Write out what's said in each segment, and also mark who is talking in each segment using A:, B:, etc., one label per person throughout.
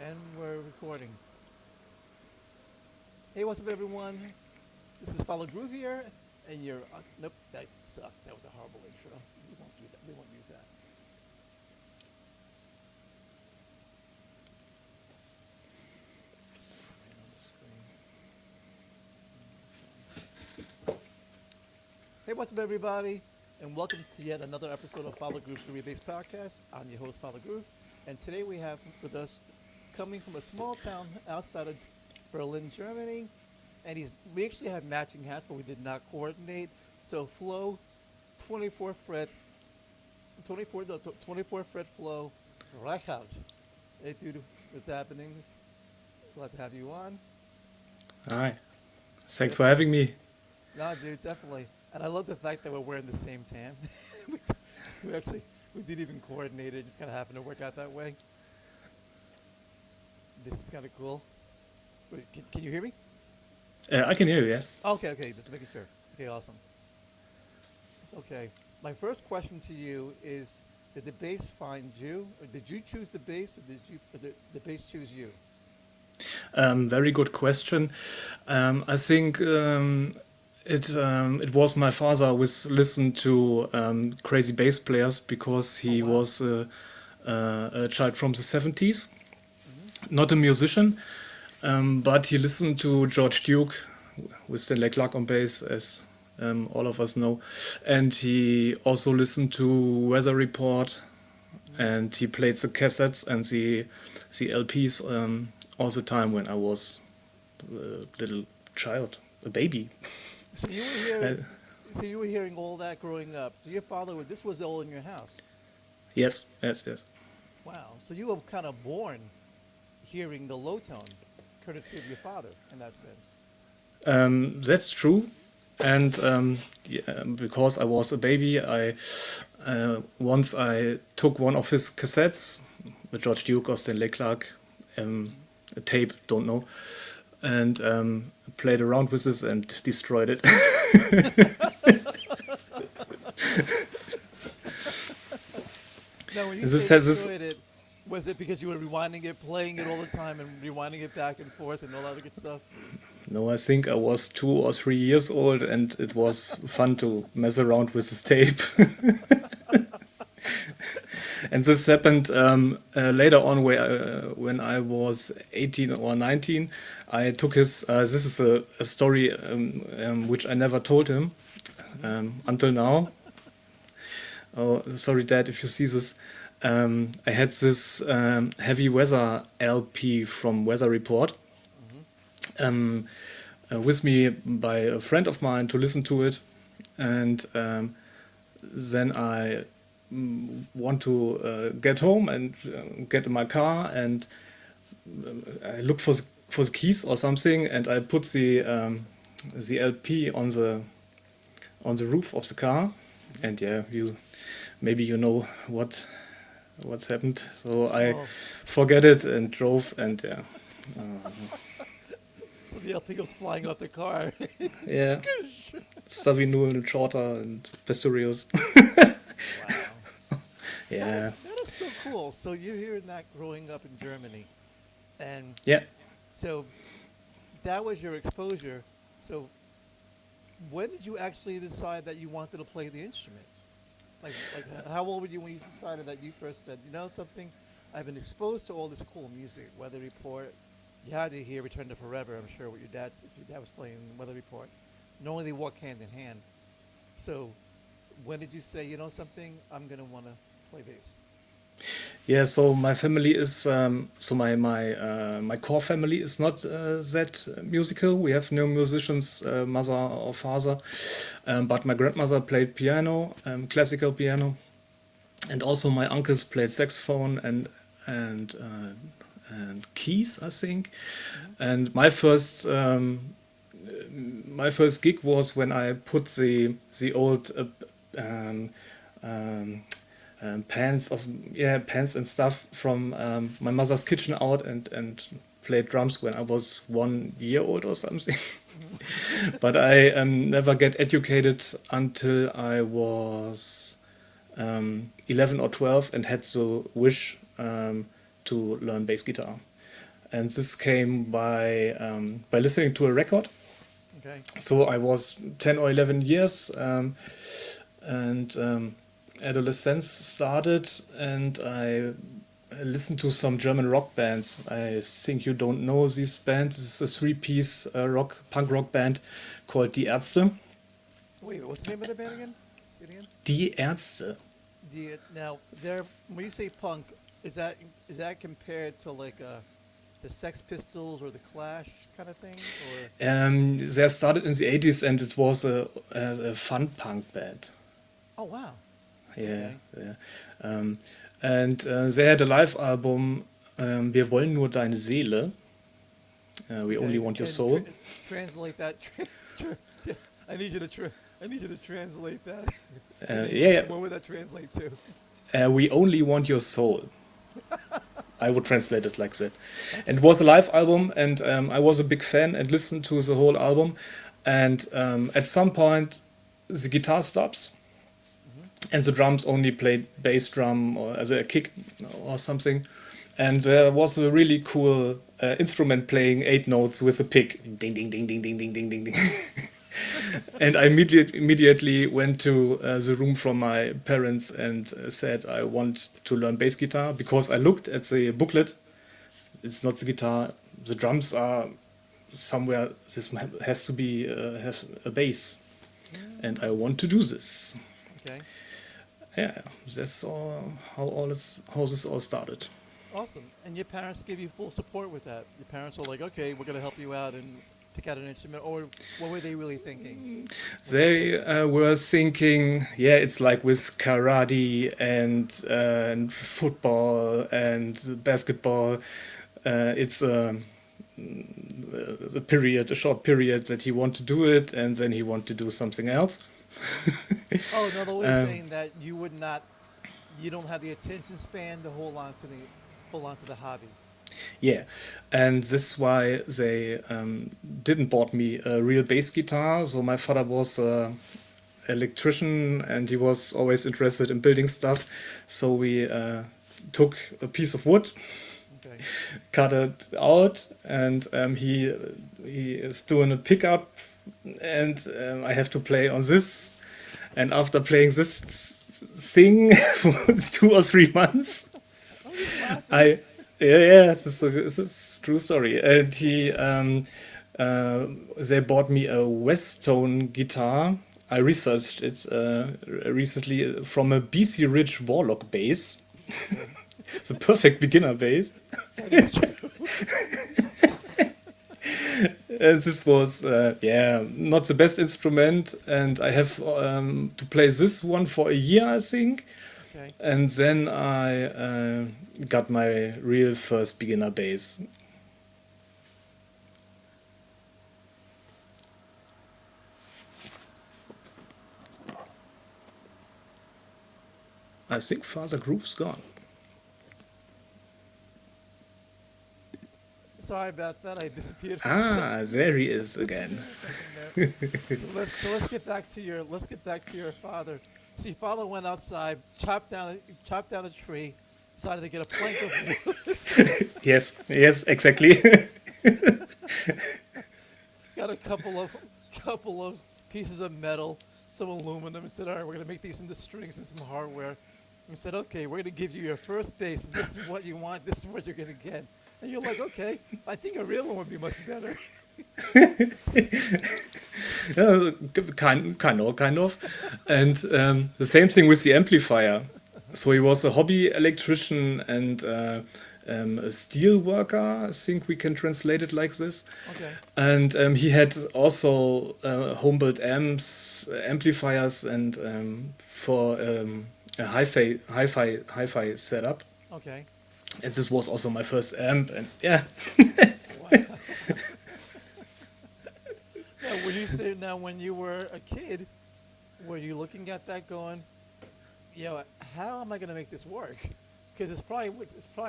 A: And we're recording. Hey, what's up, everyone? This is Follow Groove here, and you're. Nope, that sucked. That was a horrible intro. We won't do that. We won't use that. Right on the screen. Hey, what's up, everybody? And welcome to yet another episode of Follow Groove's Groovy Based Podcast. I'm your host, Follow Groove, and today we have with us, coming from a small town outside of Berlin, Germany, and we actually had matching hats, but we did not coordinate. So Flo, 24 fret, 24 no, 24 fret Flo, Reichard. Hey, dude, what's happening? Glad to have you on.
B: Hi. Thanks
A: Good.
B: for having me.
A: No, dude, definitely. And I love the fact that we're wearing the same tan. we, we actually we didn't even coordinate it; it just kind of happened to work out that way. This is kind of cool. Wait, can you hear me?
B: I can hear you, yes.
A: Okay, okay, just making sure. Okay, awesome. Okay, my first question to you is: did the bass find you, or did you choose the bass, or did the bass choose you?
B: Very good question. I think it was my father who listened to crazy bass players because
A: Oh
B: he
A: wow.
B: was a child from the 70s,
A: Hmm.
B: not a musician, but he listened to George Duke with Stanley Clarke on bass, as all of us know, and he also listened to Weather Report,
A: Hmm.
B: and he played the cassettes and the LPs all the time when I was a little child, a baby.
A: So you were
B: Uh,
A: hearing, so you were hearing all that growing up. So your father, this was all in your house.
B: yes, yes, yes.
A: Wow. So you were kind of born hearing the low tone, courtesy of your father, in that sense.
B: That's true. And yeah, because I was a baby, I once I took one of his cassettes, with George Duke or Stanley Clarke,
A: Hmm.
B: a tape, don't know, and played around with this and destroyed it.
A: Now, when you
B: This
A: say
B: has this.
A: destroyed it, was it because you were rewinding it, playing it all the time, and rewinding it back and forth, and all that good stuff?
B: No, I think I was 2 or 3 years old, and it was fun to mess around with this tape. And this happened later on, where when I was 18 or 19, I took his. This is a story which I never told him
A: Hmm.
B: until now. Oh, sorry, Dad, if you see this. I had this heavy weather LP from Weather Report
A: Hmm.
B: um, with me by a friend of mine to listen to it, and then I want to get home and get in my car, and I look for the keys or something, and I put the LP on the roof of the car,
A: Hmm.
B: and yeah, you maybe you know what's happened. So I
A: Oh,
B: forget it and drove, and yeah, uh,
A: so the LP goes flying off the car.
B: yeah, Savinul, Shorter, and Pastorius.
A: Wow,
B: Yeah,
A: that is so cool. So you're hearing that growing up in Germany, and
B: yeah.
A: so that was your exposure. So when did you actually decide that you wanted to play the instrument? How old were you when you decided that you first said, you know something, I've been exposed to all this cool music, Weather Report. You had to hear Return to Forever, I'm sure, if your dad was playing Weather Report. Normally they walk hand in hand. So when did you say, you know something, I'm gonna want to play bass?
B: Yeah, so my family is so my core family is not that musical. We have no musicians, mother or father, but my grandmother played piano, classical piano, and also my uncles played saxophone and keys, I think.
A: Mm-hmm.
B: And my first gig was when I put the old um, um, pans, yeah, pans and stuff from my mother's kitchen out, and played drums when I was 1 year old or something.
A: Mm-hmm.
B: But I never get educated until I was 11 or 12 and had the wish to learn bass guitar. and this came by listening to a record.
A: Okay.
B: So I was 10 or 11 years, and adolescence started, and I listened to some German rock bands. I think you don't know these bands. It's a three-piece punk rock band called Die Ärzte.
A: Wait, what's the name of the band again? Say it again.
B: Die Ärzte.
A: Now, when you say punk, is that compared to like the Sex Pistols or the Clash kind of thing, or?
B: They started in the 80s, and it was a fun punk band.
A: Oh wow.
B: Yeah,
A: Okay.
B: yeah. And they had a live album, Wir wollen nur deine Seele. We only
A: Okay.
B: want your
A: And
B: soul.
A: translate that. Yeah, I need you to I need you to translate that.
B: Yeah,
A: What would that translate to?
B: we only want your soul. I would translate it like that. And it was a live album, and I was a big fan and listened to the whole album. And at some point, the guitar stops, and the drums only played bass drum or as a kick or something. And there was a really cool instrument playing 8 notes with a pick. Ding, ding, ding, ding, ding, ding, ding, ding, ding. And I immediately went to the room from my parents and said I want to learn bass guitar, because I looked at the booklet. It's not the guitar. The drums are somewhere. This has to be have a bass, and I want to do this.
A: Okay.
B: Yeah, that's all how this all started.
A: Awesome. And your parents gave you full support with that. Your parents were like, okay, we're gonna help you out and pick out an instrument, or what were they really thinking?
B: They were thinking, yeah, it's like with karate and football and basketball. It's a short period that he want to do it, and then he want to do something else.
A: Oh, in other words,
B: Um,
A: saying that you don't have the attention span to hold on to the hobby.
B: Yeah, and this is why they didn't bought me a real bass guitar. So my father was an electrician, and he was always interested in building stuff. So we took a piece of wood,
A: Okay.
B: cut it out, and he is doing a pickup, and I have to play on this. And after playing this thing for 2 or 3 months,
A: Oh, you're laughing.
B: I yeah, this is true story. And they bought me a Westone guitar. I researched it recently from a BC Ridge Warlock bass. It's a perfect beginner bass.
A: That is true.
B: And this was not the best instrument. And I have to play this one for a year, I think.
A: Okay.
B: And then I got my real first beginner bass. I think Father Groove's gone.
A: Sorry about that. I disappeared for a second.
B: Ah, there he is again.
A: Let's get back to your father. So your father went outside, chopped down a tree, decided to get a plank of wood,
B: Yes, exactly.
A: got a couple of pieces of metal, some aluminum, and said, all right, we're gonna make these into strings and some hardware. And said, okay, we're gonna give you your first bass. This is what you want. This is what you're gonna get. And you're like, okay, I think a real one would be much better.
B: Kind of. And the same thing with the amplifier. So he was a hobby electrician and a steel worker. I think we can translate it like this.
A: Okay.
B: And he had also home-built amps, amplifiers, and for a hi-fi setup.
A: Okay.
B: And this was also my first amp. And yeah,
A: Wow. When you were a kid, were you looking at that going, how am I going to make this work? Because it's probably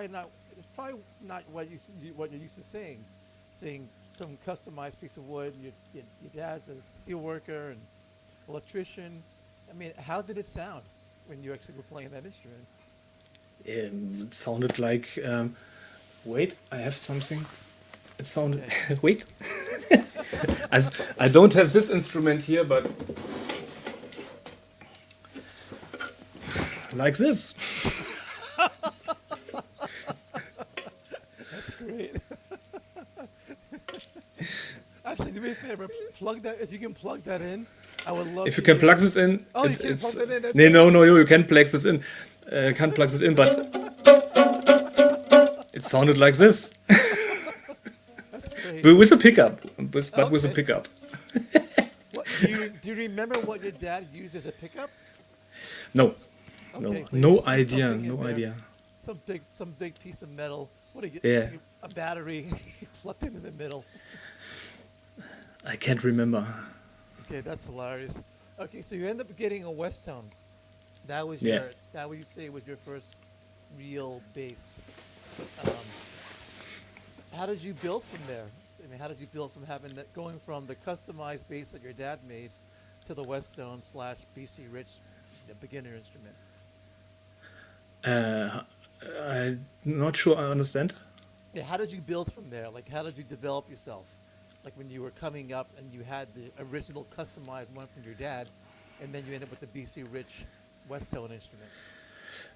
A: not what you're used to seeing some customized piece of wood. Your dad's a steel worker and electrician. I mean, how did it sound when you actually were playing that instrument?
B: it sounded like. Wait, I have something. It sounded.
A: Okay.
B: Wait. As I don't have this instrument here, but like this.
A: That's great. Actually, do me a favor. Plug that. If you can plug that in, I would love
B: If
A: to
B: you can
A: hear
B: plug
A: it.
B: this in,
A: Oh, you can't plug that in. That's
B: no,
A: it.
B: no, no, you can plug this in. Can't plug this in, but it sounded like this,
A: That's great.
B: but with a pickup, but with a
A: Okay.
B: pickup.
A: What do you remember what your dad used as a pickup?
B: No, no,
A: Okay, so
B: no
A: you used
B: idea,
A: something in
B: no
A: there,
B: idea.
A: some big piece of metal. What do you
B: Yeah.
A: get? A battery plugged into the middle.
B: I can't remember.
A: Okay, that's hilarious. Okay, so you end up getting a West Tone. That was
B: Yeah.
A: that would you say was your first real bass. Um, how did you build from there? I mean, how did you build from having that, going from the customized bass that your dad made to the Westone slash BC Rich, the beginner instrument?
B: I'm not sure I understand.
A: Yeah, how did you build from there? Like, how did you develop yourself? Like when you were coming up and you had the original customized one from your dad, and then you end up with the BC Rich Westone instrument.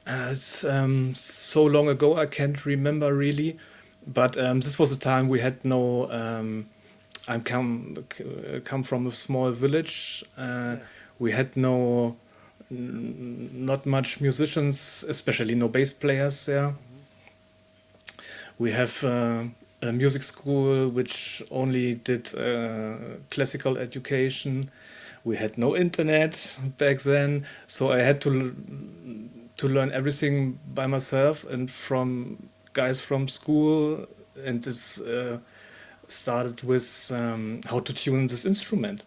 B: It's so long ago, I can't remember really. But this was a time we had no. Come from a small village.
A: Yes.
B: We had no, not much musicians, especially no bass players there.
A: Hmm.
B: We have a music school which only did classical education. We had no internet back then, so I had to learn everything by myself and from guys from school. And this started with how to tune this instrument,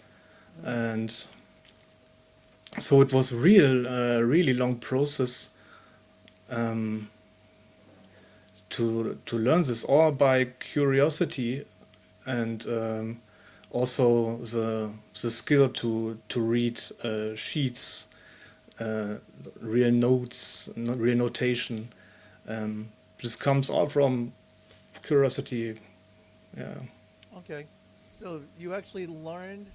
A: Mm.
B: and so it was really long process um, to learn this all by curiosity and also the skill to read sheets, uh, real notes, real notation. This comes all from curiosity. Yeah.
A: Okay. So you actually learned,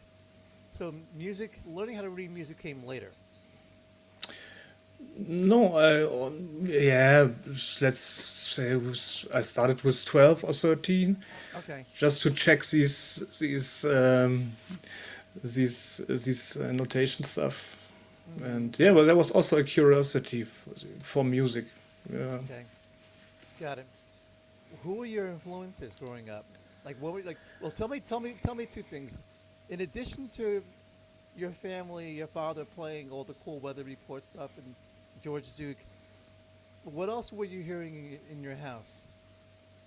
A: so music, learning how to read music came later.
B: No, yeah, let's say I started with 12 or 13
A: Okay.
B: just to check these notation stuff.
A: Hmm.
B: And yeah, well, there was also a curiosity for music. Yeah.
A: Okay. Got it. Who were your influences growing up? Like what were like? Well, tell me two things. In addition to your family, your father playing all the cool weather report stuff and George Duke, what else were you hearing in your house?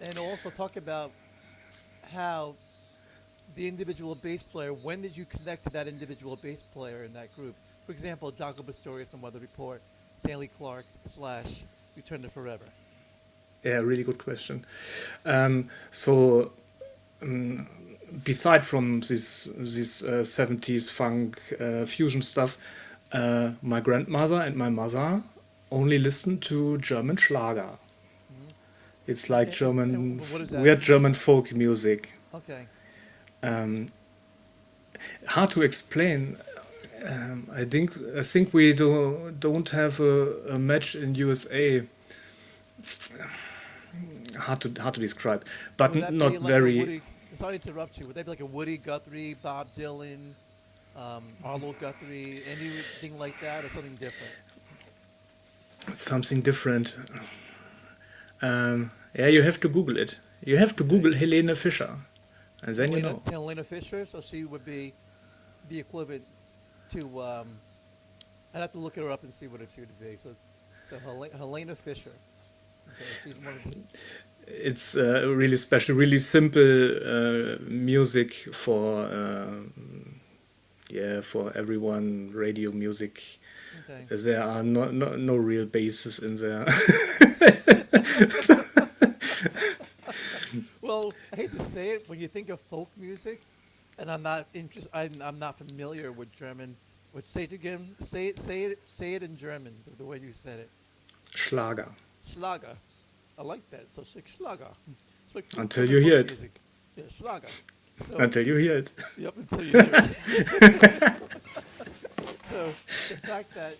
A: And also talk about how the individual bass player. When did you connect to that individual bass player in that group? For example, Jaco Pastorius on Weather Report, Stanley Clark slash Return to Forever.
B: Yeah, really good question. So, um, beside from this 70s funk fusion stuff, my grandmother and my mother only listened to German Schlager.
A: Hmm.
B: It's like
A: And
B: German,
A: what does that
B: weird
A: mean?
B: German folk music.
A: Okay.
B: Um, Hard to explain. I think we don't have a match in USA. Hard to describe, but
A: Would that
B: not
A: be like a
B: very.
A: Woody? Sorry to interrupt you. Would that be like a Woody Guthrie, Bob Dylan, Arlo Guthrie, anything like that, or something different?
B: Something different. Yeah, you have to Google it. You have to
A: Okay.
B: Google Helene Fischer, and then you know.
A: Helena Fisher. So she would be the equivalent to. I'd have to look her up and see what she would be. So Helena Fisher. Okay, she's one of the.
B: It's really special, really simple music for yeah, for everyone. Radio music.
A: Okay.
B: There are no real basses in there.
A: Well, I hate to say it, when you think of folk music, and I'm not familiar with German. Would say it again? Say it in German, the way you said it.
B: Schlager.
A: Schlager. I like that. So it's like Schlager. It's like
B: Until
A: German
B: you hear
A: folk
B: it.
A: music. Yeah, Schlager. So,
B: until you hear it.
A: yep, until you hear it. So the fact that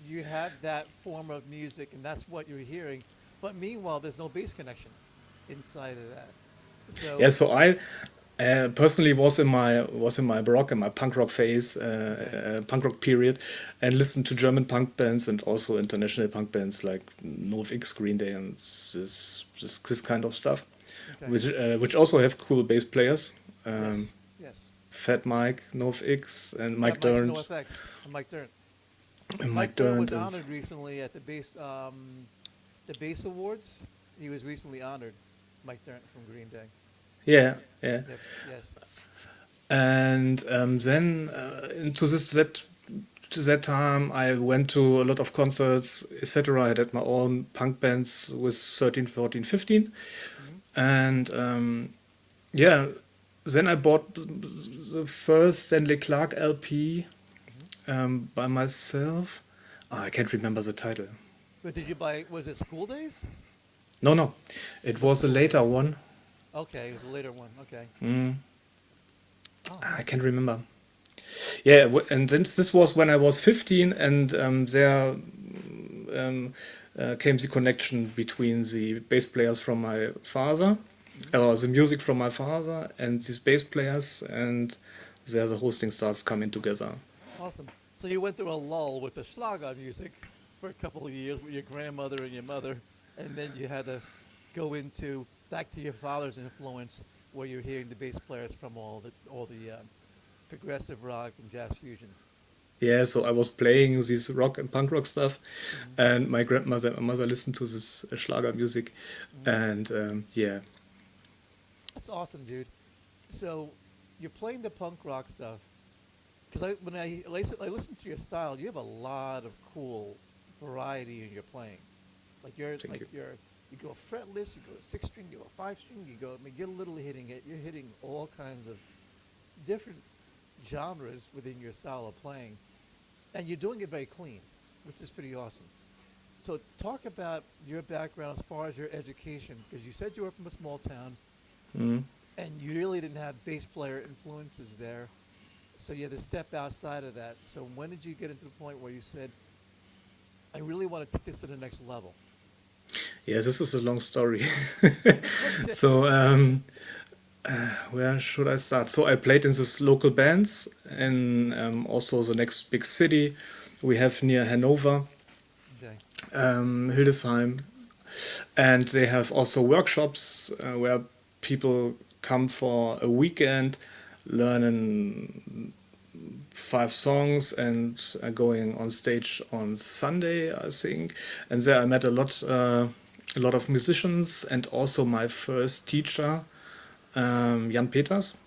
A: you have that form of music and that's what you're hearing, but meanwhile there's no bass connection inside of that. So
B: Yeah, so I personally was in my rock and my punk rock phase,
A: okay,
B: punk rock period, and listened to German punk bands and also international punk bands like NoFX, Green Day, and this kind of stuff,
A: okay,
B: which also have cool bass players. Um,
A: yes, yes.
B: Fat Mike, NoFX, and
A: Fat
B: Mike
A: Mike's
B: Dirnt.
A: NoFX and Mike Dirnt.
B: And Mike
A: Mike Dirnt
B: Dirnt
A: was
B: and
A: honored recently at the bass awards. He was recently honored. Mike Dirnt from Green Day.
B: yeah, yeah.
A: Yes, yes.
B: And then into this that to that time I went to a lot of concerts, etc. I had my own punk bands with 13, 14, 15.
A: Hmm.
B: And yeah, then I bought the first Stanley Clarke LP
A: Hmm.
B: by myself. I can't remember the title.
A: But did you buy? Was it School Days?
B: No, no, it
A: It was
B: was a
A: School
B: later
A: Days.
B: one.
A: Okay, it was a later one. Okay.
B: Mm,
A: Oh,
B: I
A: nice.
B: can't remember. Yeah, and this was when I was 15, and there um, came the connection between the bass players from my father,
A: Hmm.
B: or the music from my father, and these bass players, and there the hosting starts coming together.
A: Awesome. So you went through a lull with the Schlager music for a couple of years with your grandmother and your mother, and then you had to go into back to your father's influence, where you're hearing the bass players from all the progressive rock and jazz fusion.
B: Yeah, so I was playing this rock and punk rock stuff,
A: Hmm.
B: and my grandmother and mother listened to this Schlager music,
A: Hmm.
B: and yeah,
A: That's awesome, dude. So you're playing the punk rock stuff because I listen to your style, you have a lot of cool variety in your playing. Like you're
B: thank
A: like
B: you.
A: you're you go fretless, you go six string, you go five string, you go. I mean, you're literally hitting it. You're hitting all kinds of different genres within your style of playing, and you're doing it very clean, which is pretty awesome. So talk about your background as far as your education, because you said you were from a small town,
B: Mm.
A: and you really didn't have bass player influences there. So you had to step outside of that. So when did you get into the point where you said, I really want to take this to the next level?
B: Yeah, this is a long story.
A: Okay.
B: So where should I start? So I played in this local bands and also the next big city we have near Hanover,
A: Okay.
B: Hildesheim, and they have also workshops where people come for a weekend, learning 5 songs and going on stage on Sunday, I think. And there I met a lot of musicians and also my first teacher, Jan Peters,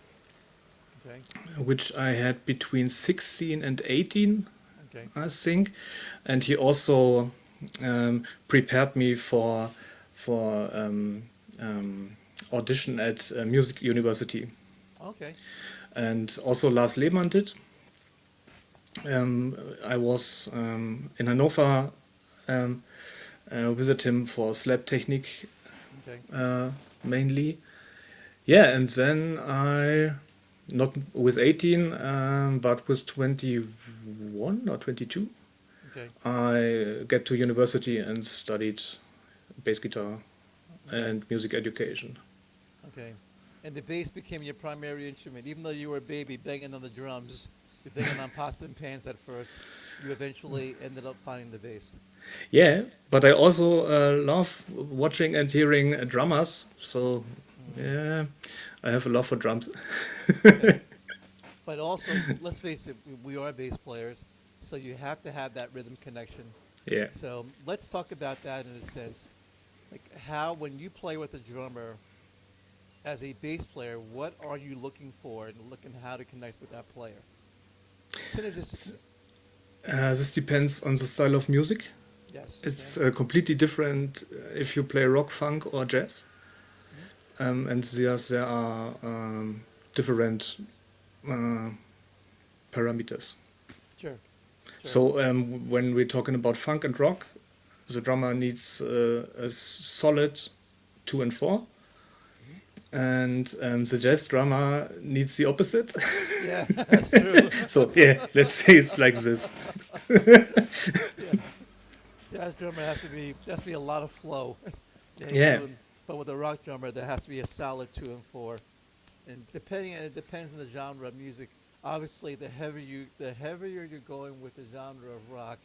A: Okay.
B: which I had between 16 and 18,
A: Okay.
B: I think, and he also prepared me for audition at Music University,
A: Okay.
B: and also Lars Lehmann did. I was in Hannover, um, visit him for slap technique
A: Okay.
B: mainly. Yeah, and then I not with 18, but with 21 or 22,
A: Okay.
B: I get to university and studied bass guitar
A: Okay.
B: and music education.
A: Okay. And the bass became your primary instrument. Even though you were a baby banging on the drums, you're banging on pots and pans at first, you eventually ended up finding the bass.
B: Yeah, but I also love watching and hearing drummers. So
A: Hmm.
B: yeah, I have a love for drums.
A: Okay. But also, let's face it, we are bass players, so you have to have that rhythm connection.
B: Yeah.
A: So let's talk about that in a sense. Like how, when you play with a drummer as a bass player, what are you looking for and looking how to connect with that player synergistically?
B: This depends on the style of music.
A: Yes. Okay.
B: It's completely different if you play rock, funk, or jazz.
A: Hmm.
B: And there are different uh, parameters.
A: Sure. Sure.
B: So when we're talking about funk and rock, the drummer needs a solid 2 and 4,
A: Hmm.
B: and the jazz drummer needs the opposite.
A: Yeah, that's true.
B: So yeah, let's say it's like this.
A: Yeah, jazz drummer has to be a lot of flow. Yeah, he's
B: Yeah.
A: doing, but with a rock drummer, there has to be a solid 2 and 4. And it depends on the genre of music. Obviously, the heavier you're going with the genre of rock,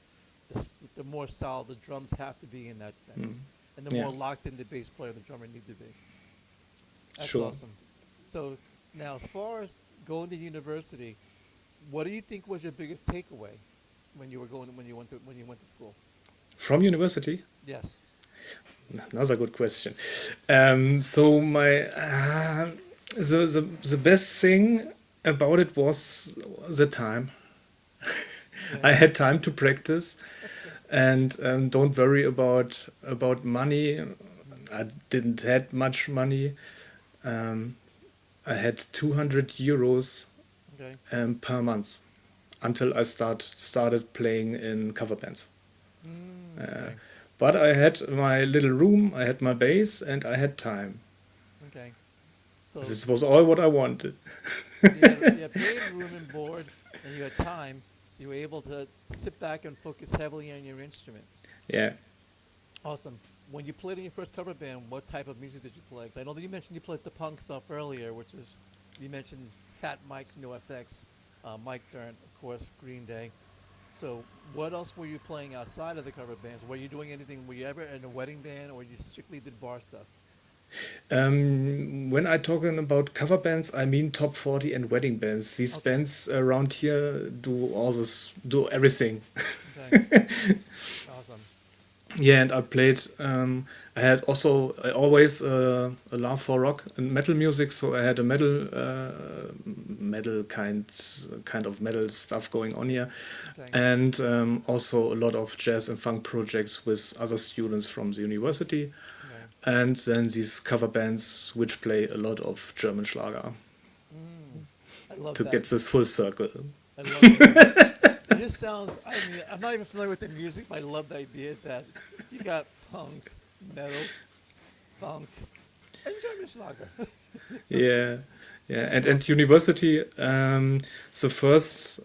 A: the more solid the drums have to be in that sense,
B: Mm.
A: and the
B: Yeah,
A: more locked in the bass player the drummer need to be. That's
B: sure.
A: awesome. So now, as far as going to university, what do you think was your biggest takeaway when you went to school?
B: From university?
A: Yes.
B: Another good question. So my the best thing about it was the time.
A: Yeah.
B: I had time to practice and don't worry about money. I didn't had much money. Um, I had 200 euros
A: Okay.
B: per month until I started playing in cover bands. Uh,
A: Okay.
B: but I had my little room, I had my bass, and I had time.
A: Okay. So
B: This was all what I wanted.
A: you had paid room and board, and you had time, so you were able to sit back and focus heavily on your instrument.
B: Yeah.
A: Awesome. When you played in your first cover band, what type of music did you play? 'Cause I know that you mentioned you played the punk stuff earlier, which is you mentioned Fat Mike, NoFX, Mike Dirnt, of course, Green Day. So what else were you playing outside of the cover bands? Were you doing anything? Were you ever in a wedding band, or you strictly did bar stuff?
B: When I talking about cover bands, I mean top 40 and wedding bands. These
A: Okay.
B: bands around here do everything.
A: Okay. Awesome.
B: Yeah, and I played. I always a love for rock and metal music, so I had a metal kind of metal stuff going on here,
A: Okay.
B: and also a lot of jazz and funk projects with other students from the university,
A: Okay.
B: and then these cover bands which play a lot of German Schlager
A: Mm. I love
B: to
A: that.
B: get this full circle.
A: I love that. It just sounds. I mean, I'm not even familiar with the music, but I love the idea that you got punk, metal, funk, and German Schlager.
B: Yeah, yeah,
A: That's
B: and
A: awesome.
B: university, the first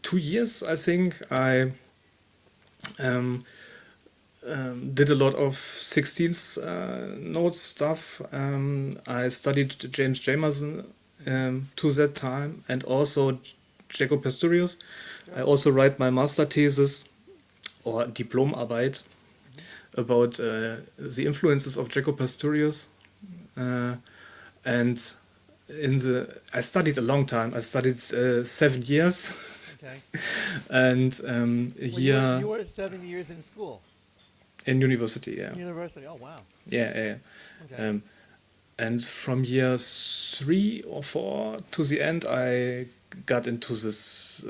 B: 2 years, I think, I um, did a lot of 16th note stuff. I studied James Jamerson to that time, and also Jaco Pastorius. I
A: Sure.
B: also write my master thesis or Diplomarbeit
A: Hmm.
B: about the influences of Jaco Pastorius. Uh, and I studied a long time. I studied 7 years,
A: Okay.
B: and
A: Well, you
B: here
A: were 7 years in school,
B: in university. Yeah,
A: in university. Oh wow.
B: yeah, yeah.
A: Okay.
B: Um, and from year 3 or 4 to the end, I got into this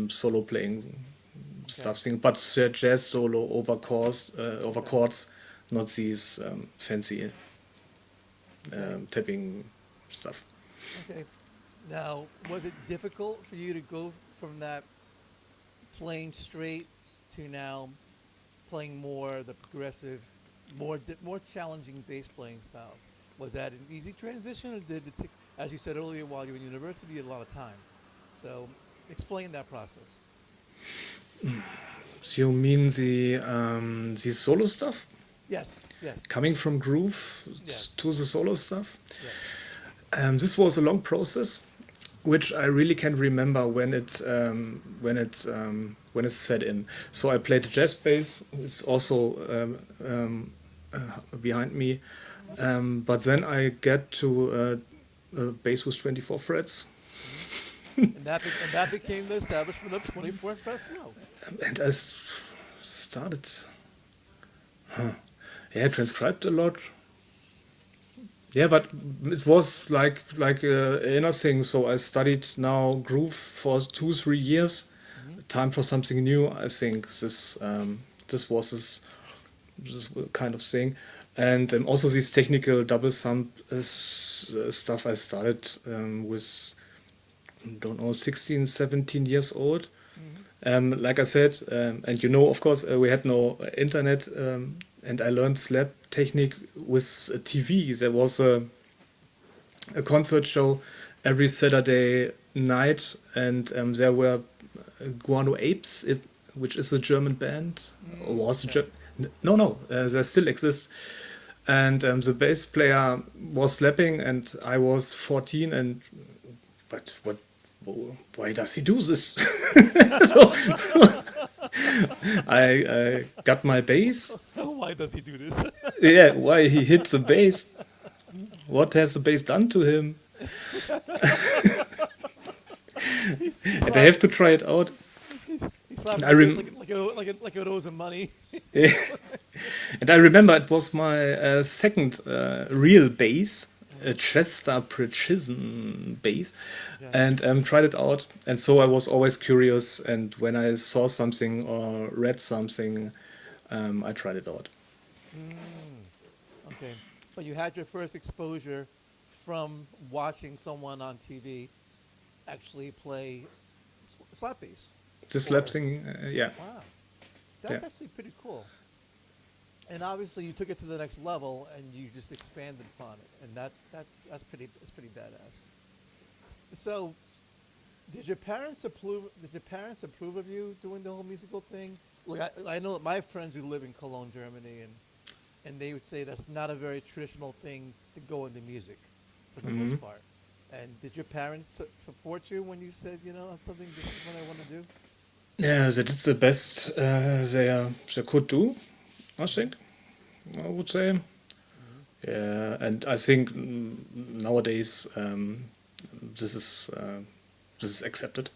B: solo playing
A: Okay.
B: stuff thing, but jazz solo over
A: Okay.
B: chords, not these fancy
A: Okay.
B: tapping stuff.
A: Okay. Now, was it difficult for you to go from that playing straight to now playing more the progressive, more challenging bass playing styles? Was that an easy transition, or did it take, as you said earlier, while you were in university, you had a lot of time? So, explain that process.
B: So you mean the solo stuff?
A: Yes. Yes.
B: Coming from groove
A: Yes.
B: to the solo stuff.
A: Yes.
B: This was a long process, which I really can remember when it's set in. So I played jazz bass. It's also behind me, but then I get to a bass with 24 frets,
A: Hmm. And that became the establishment of 24th Fret Flow.
B: and started. Yeah, transcribed a lot. Yeah, but it was like inner thing. So I studied now groove for 2 3 years.
A: Hmm.
B: Time for something new. I think this was this kind of thing, and also this technical double thumb stuff. I started with don't know 16, 17 years old.
A: Hmm.
B: Like I said, and of course, we had no internet, and I learned slap technique with a TV. There was a a concert show every Saturday night, and there were Guano Apes, which is a German band, or was a
A: Okay.
B: no, they still exist. And the bass player was slapping, and I was 14, and but what? Why does he do this? So I got my bass.
A: Why does he do this?
B: Yeah, why he hit the bass? What has the bass done to him? And I have to try it out.
A: He slapped
B: I
A: the
B: rem-
A: bass like it owes him money.
B: And I remember it was my second real bass, a Chester Precision bass,
A: Yeah.
B: and tried it out. And so I was always curious, and when I saw something or read something, I tried it out.
A: Okay. But you had your first exposure from watching someone on TV actually play slap bass.
B: The
A: For
B: slap thing, yeah,
A: wow,
B: yeah.
A: that's actually pretty cool. And obviously, you took it to the next level, and you just expanded upon it, and that's pretty badass. So, did your parents approve? Did your parents approve of you doing the whole musical thing? Like I know that my friends who live in Cologne, Germany, and they would say that's not a very traditional thing to go into music, for the
B: Hmm.
A: most part. And did your parents support you when you said, that's something this is what I want to do?
B: Yeah, they did the best they could do, I think. I would say.
A: Hmm.
B: Yeah, and I think nowadays this is uh, this is accepted.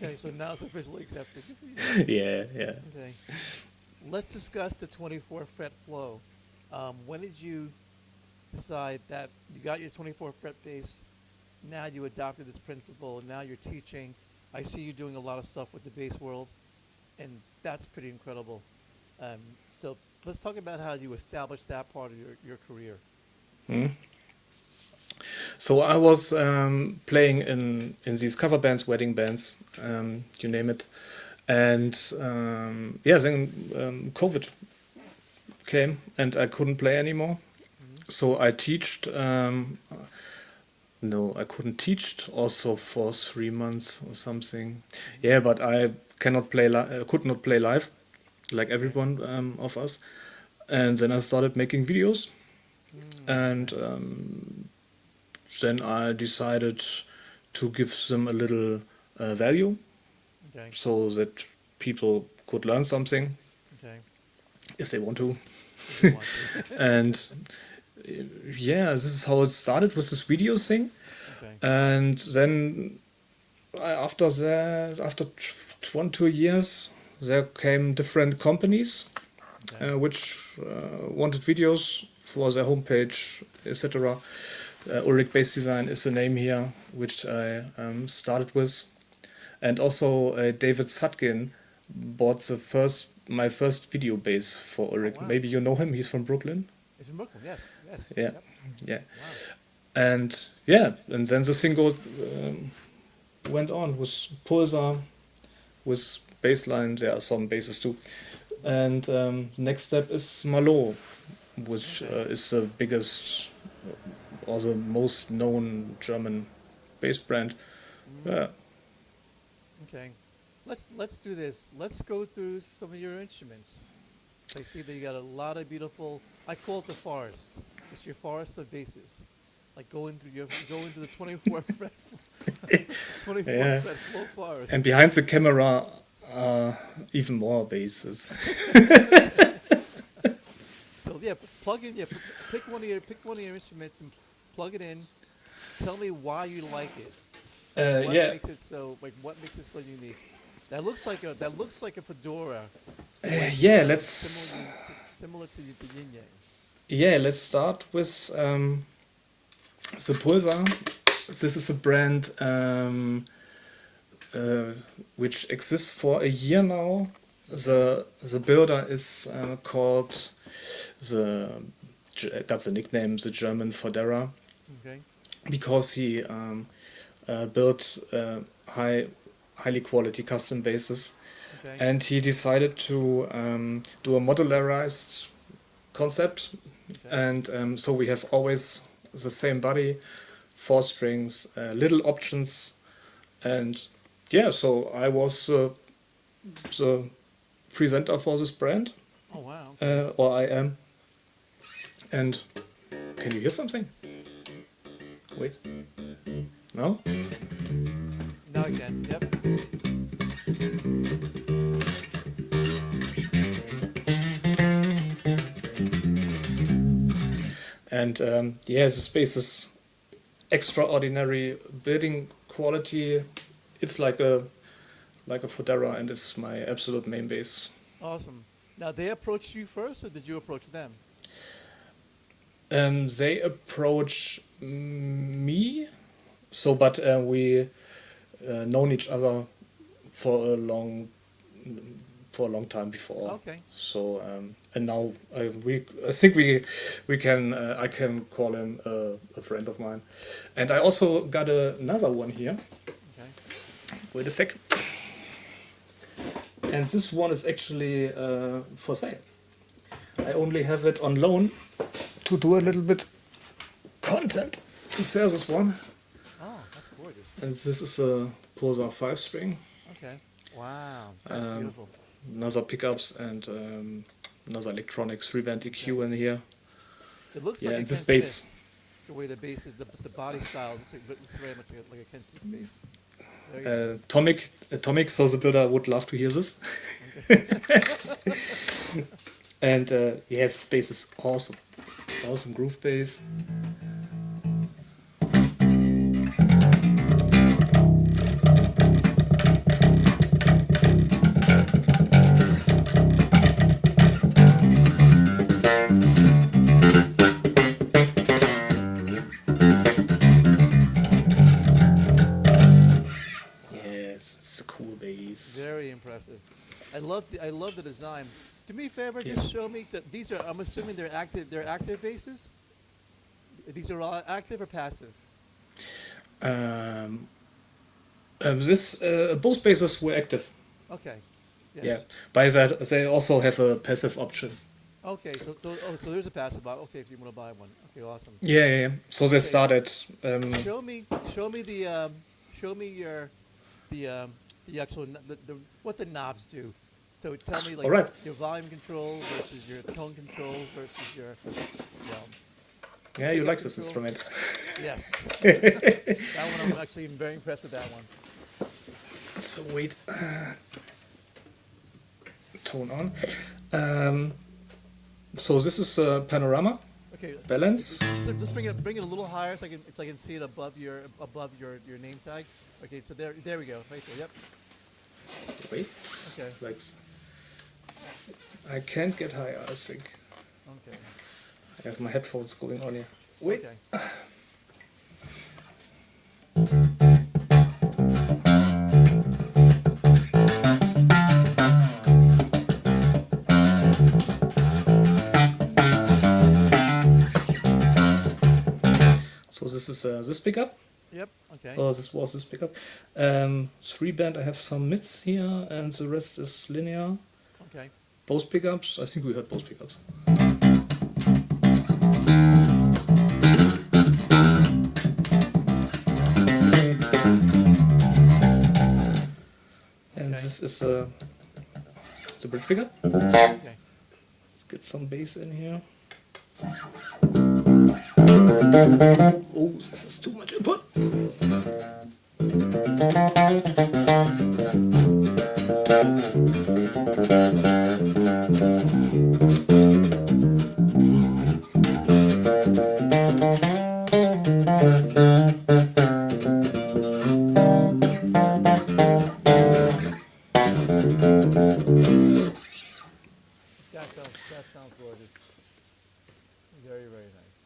A: Okay, so now it's officially accepted. Good for you.
B: Yeah, yeah.
A: Okay. Let's discuss the 24 fret flow. When did you decide that you got your 24 fret bass? Now you adopted this principle, and now you're teaching. I see you doing a lot of stuff with the bass world, and that's pretty incredible. Um, so let's talk about how you established that part of your career.
B: Hmm. So I was playing in these cover bands, wedding bands, you name it, and yeah, then COVID came and I couldn't play anymore.
A: Hmm.
B: So I teached. No, I couldn't teach also for 3 months or something. Yeah, but I cannot play. Could not play live like
A: Okay.
B: everyone of us. And then I started making videos, and
A: Okay.
B: then I decided to give them a little value
A: Okay.
B: so that people could learn something
A: Okay.
B: if they want to.
A: If they want to.
B: And yeah, this is how it started with this video thing.
A: Okay.
B: And then after that, after 1 2 years, there came different companies
A: Okay.
B: which wanted videos for their homepage, etc. Ulrich Base Design is the name here, which I started with, and also David Sutkin bought my first video base for
A: Oh
B: Ulrich.
A: wow.
B: Maybe you know him. He's from Brooklyn.
A: It's in Brooklyn. Yes. Yes.
B: Yeah,
A: Yep.
B: yeah,
A: Wow.
B: and yeah, and then the thing went on with Pulsar, with bassline. There are some basses too, and the next step is Malo, which
A: Okay.
B: is the biggest or the most known German bass brand.
A: Mm.
B: Yeah.
A: Okay. Let's do this. Let's go through some of your instruments. I see that you got a lot of beautiful. I call it the forest. It's your forest of basses. Like go into the 24 fret, 24
B: Yeah.
A: fret flow forest.
B: And behind the camera are even more basses.
A: So yeah, plug in. Yeah, pick one of your instruments and plug it in. Tell me why you like it. What
B: Yeah,
A: makes it so what makes it so unique? That looks like a fedora. Like
B: yeah. Let's
A: similar to the yin yang.
B: let's start with the Pulsar. This is a brand which exists for a year now. The builder is called that's the nickname, the German Fodera,
A: Okay.
B: because he built highly quality custom bases,
A: Okay.
B: and he decided to do a modularized concept,
A: Okay.
B: and so we have always the same body 4 strings, little options, and yeah. So I was the presenter for this brand,
A: Oh wow.
B: or I am. And can you hear something? Wait. No?
A: Now I can. Yep.
B: And yeah, the space is extraordinary building quality. It's like a Fedora, and it's my absolute main base.
A: Awesome. Now they approached you first, or did you approach them?
B: They approach me, so but we known each other for a long time before.
A: Okay.
B: So and now I think we can I can call him a friend of mine, and I also got another one here.
A: Okay.
B: Wait a second. And this one is actually for sale. I only have it on loan to do a little bit content to sell this one.
A: Oh, that's gorgeous.
B: And this is a Posa 5 string.
A: Okay. Wow, that's beautiful.
B: Another pickups and another electronic 3-band EQ in here.
A: It looks
B: Yeah,
A: like
B: and
A: a
B: this
A: Ken
B: bass.
A: Smith. The way the bass is, the body style looks very much like a Ken Smith bass. Very nice.
B: Atomic, so the builder would love to hear this. And yes, this bass is awesome. Awesome groove bass. Yes, it's a cool bass.
A: Very impressive. I love the design. Do me a favor,
B: Yeah.
A: just show me. These are. I'm assuming they're active. They're active bases. These are all active or passive.
B: Um, this both bases were active.
A: Okay. Yes.
B: Yeah. By that, they also have a passive option.
A: Okay. So there's a passive buy. Okay, if you want to buy one. Okay. Awesome.
B: Yeah. So they
A: Okay.
B: started.
A: Show me the show me your the actual what the knobs do. So tell me like
B: All right.
A: your volume control versus your tone control versus your
B: Yeah, you
A: pickup
B: like this
A: control.
B: instrument.
A: Yes. That one I'm actually very impressed with that one.
B: So wait. Tone on. So this is a panorama
A: Okay.
B: balance.
A: Just bring it a little higher so I can see it above your name tag. Okay, so there we go. Right there. Yep.
B: Wait.
A: Okay.
B: Like. I can't get higher, I think.
A: Okay.
B: I have my headphones going on here. Wait.
A: Okay.
B: So this is this pickup.
A: Yep. Okay.
B: Oh, this was this pickup. 3-band, I have some mids here, and the rest is linear.
A: Okay.
B: Both pickups. I think we heard both pickups. And
A: Okay.
B: this is the bridge pickup.
A: Okay.
B: Let's get some bass in here. Oh, this is too much input.
A: That sounds gorgeous. Very nice.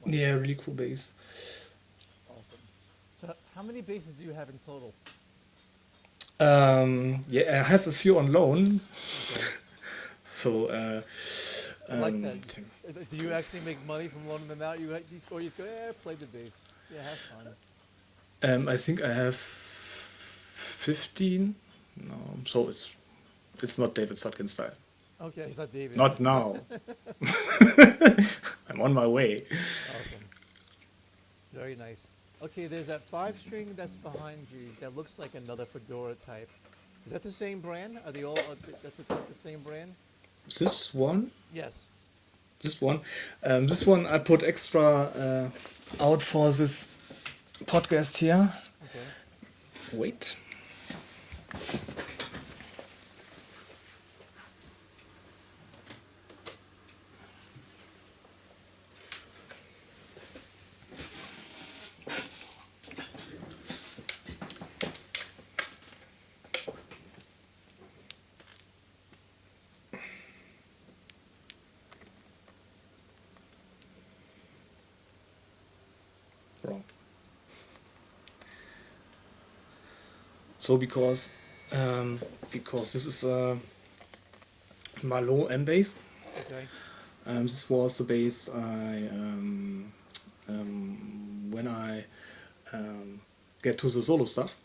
B: Yeah, really cool bass.
A: Awesome. So how many basses do you have in total?
B: Yeah, I have a few on loan.
A: Okay.
B: So,
A: I like that. Do you actually make money from loaning them out? You or you go, play the bass. Yeah, have fun.
B: I think I have 15. No, so it's not David Sutkin style.
A: Okay, it's not David.
B: Not now. I'm on my way.
A: Awesome. Very nice. Okay, there's that 5 string that's behind you that looks like another fedora type. Is that the same brand? Are they all, that's the same brand?
B: This one,
A: Yes.
B: this one, this one I put extra out for this podcast here.
A: Okay.
B: Wait. Wrong. So because this is a Marlot M bass.
A: Okay.
B: This was the bass when I get to the solo stuff.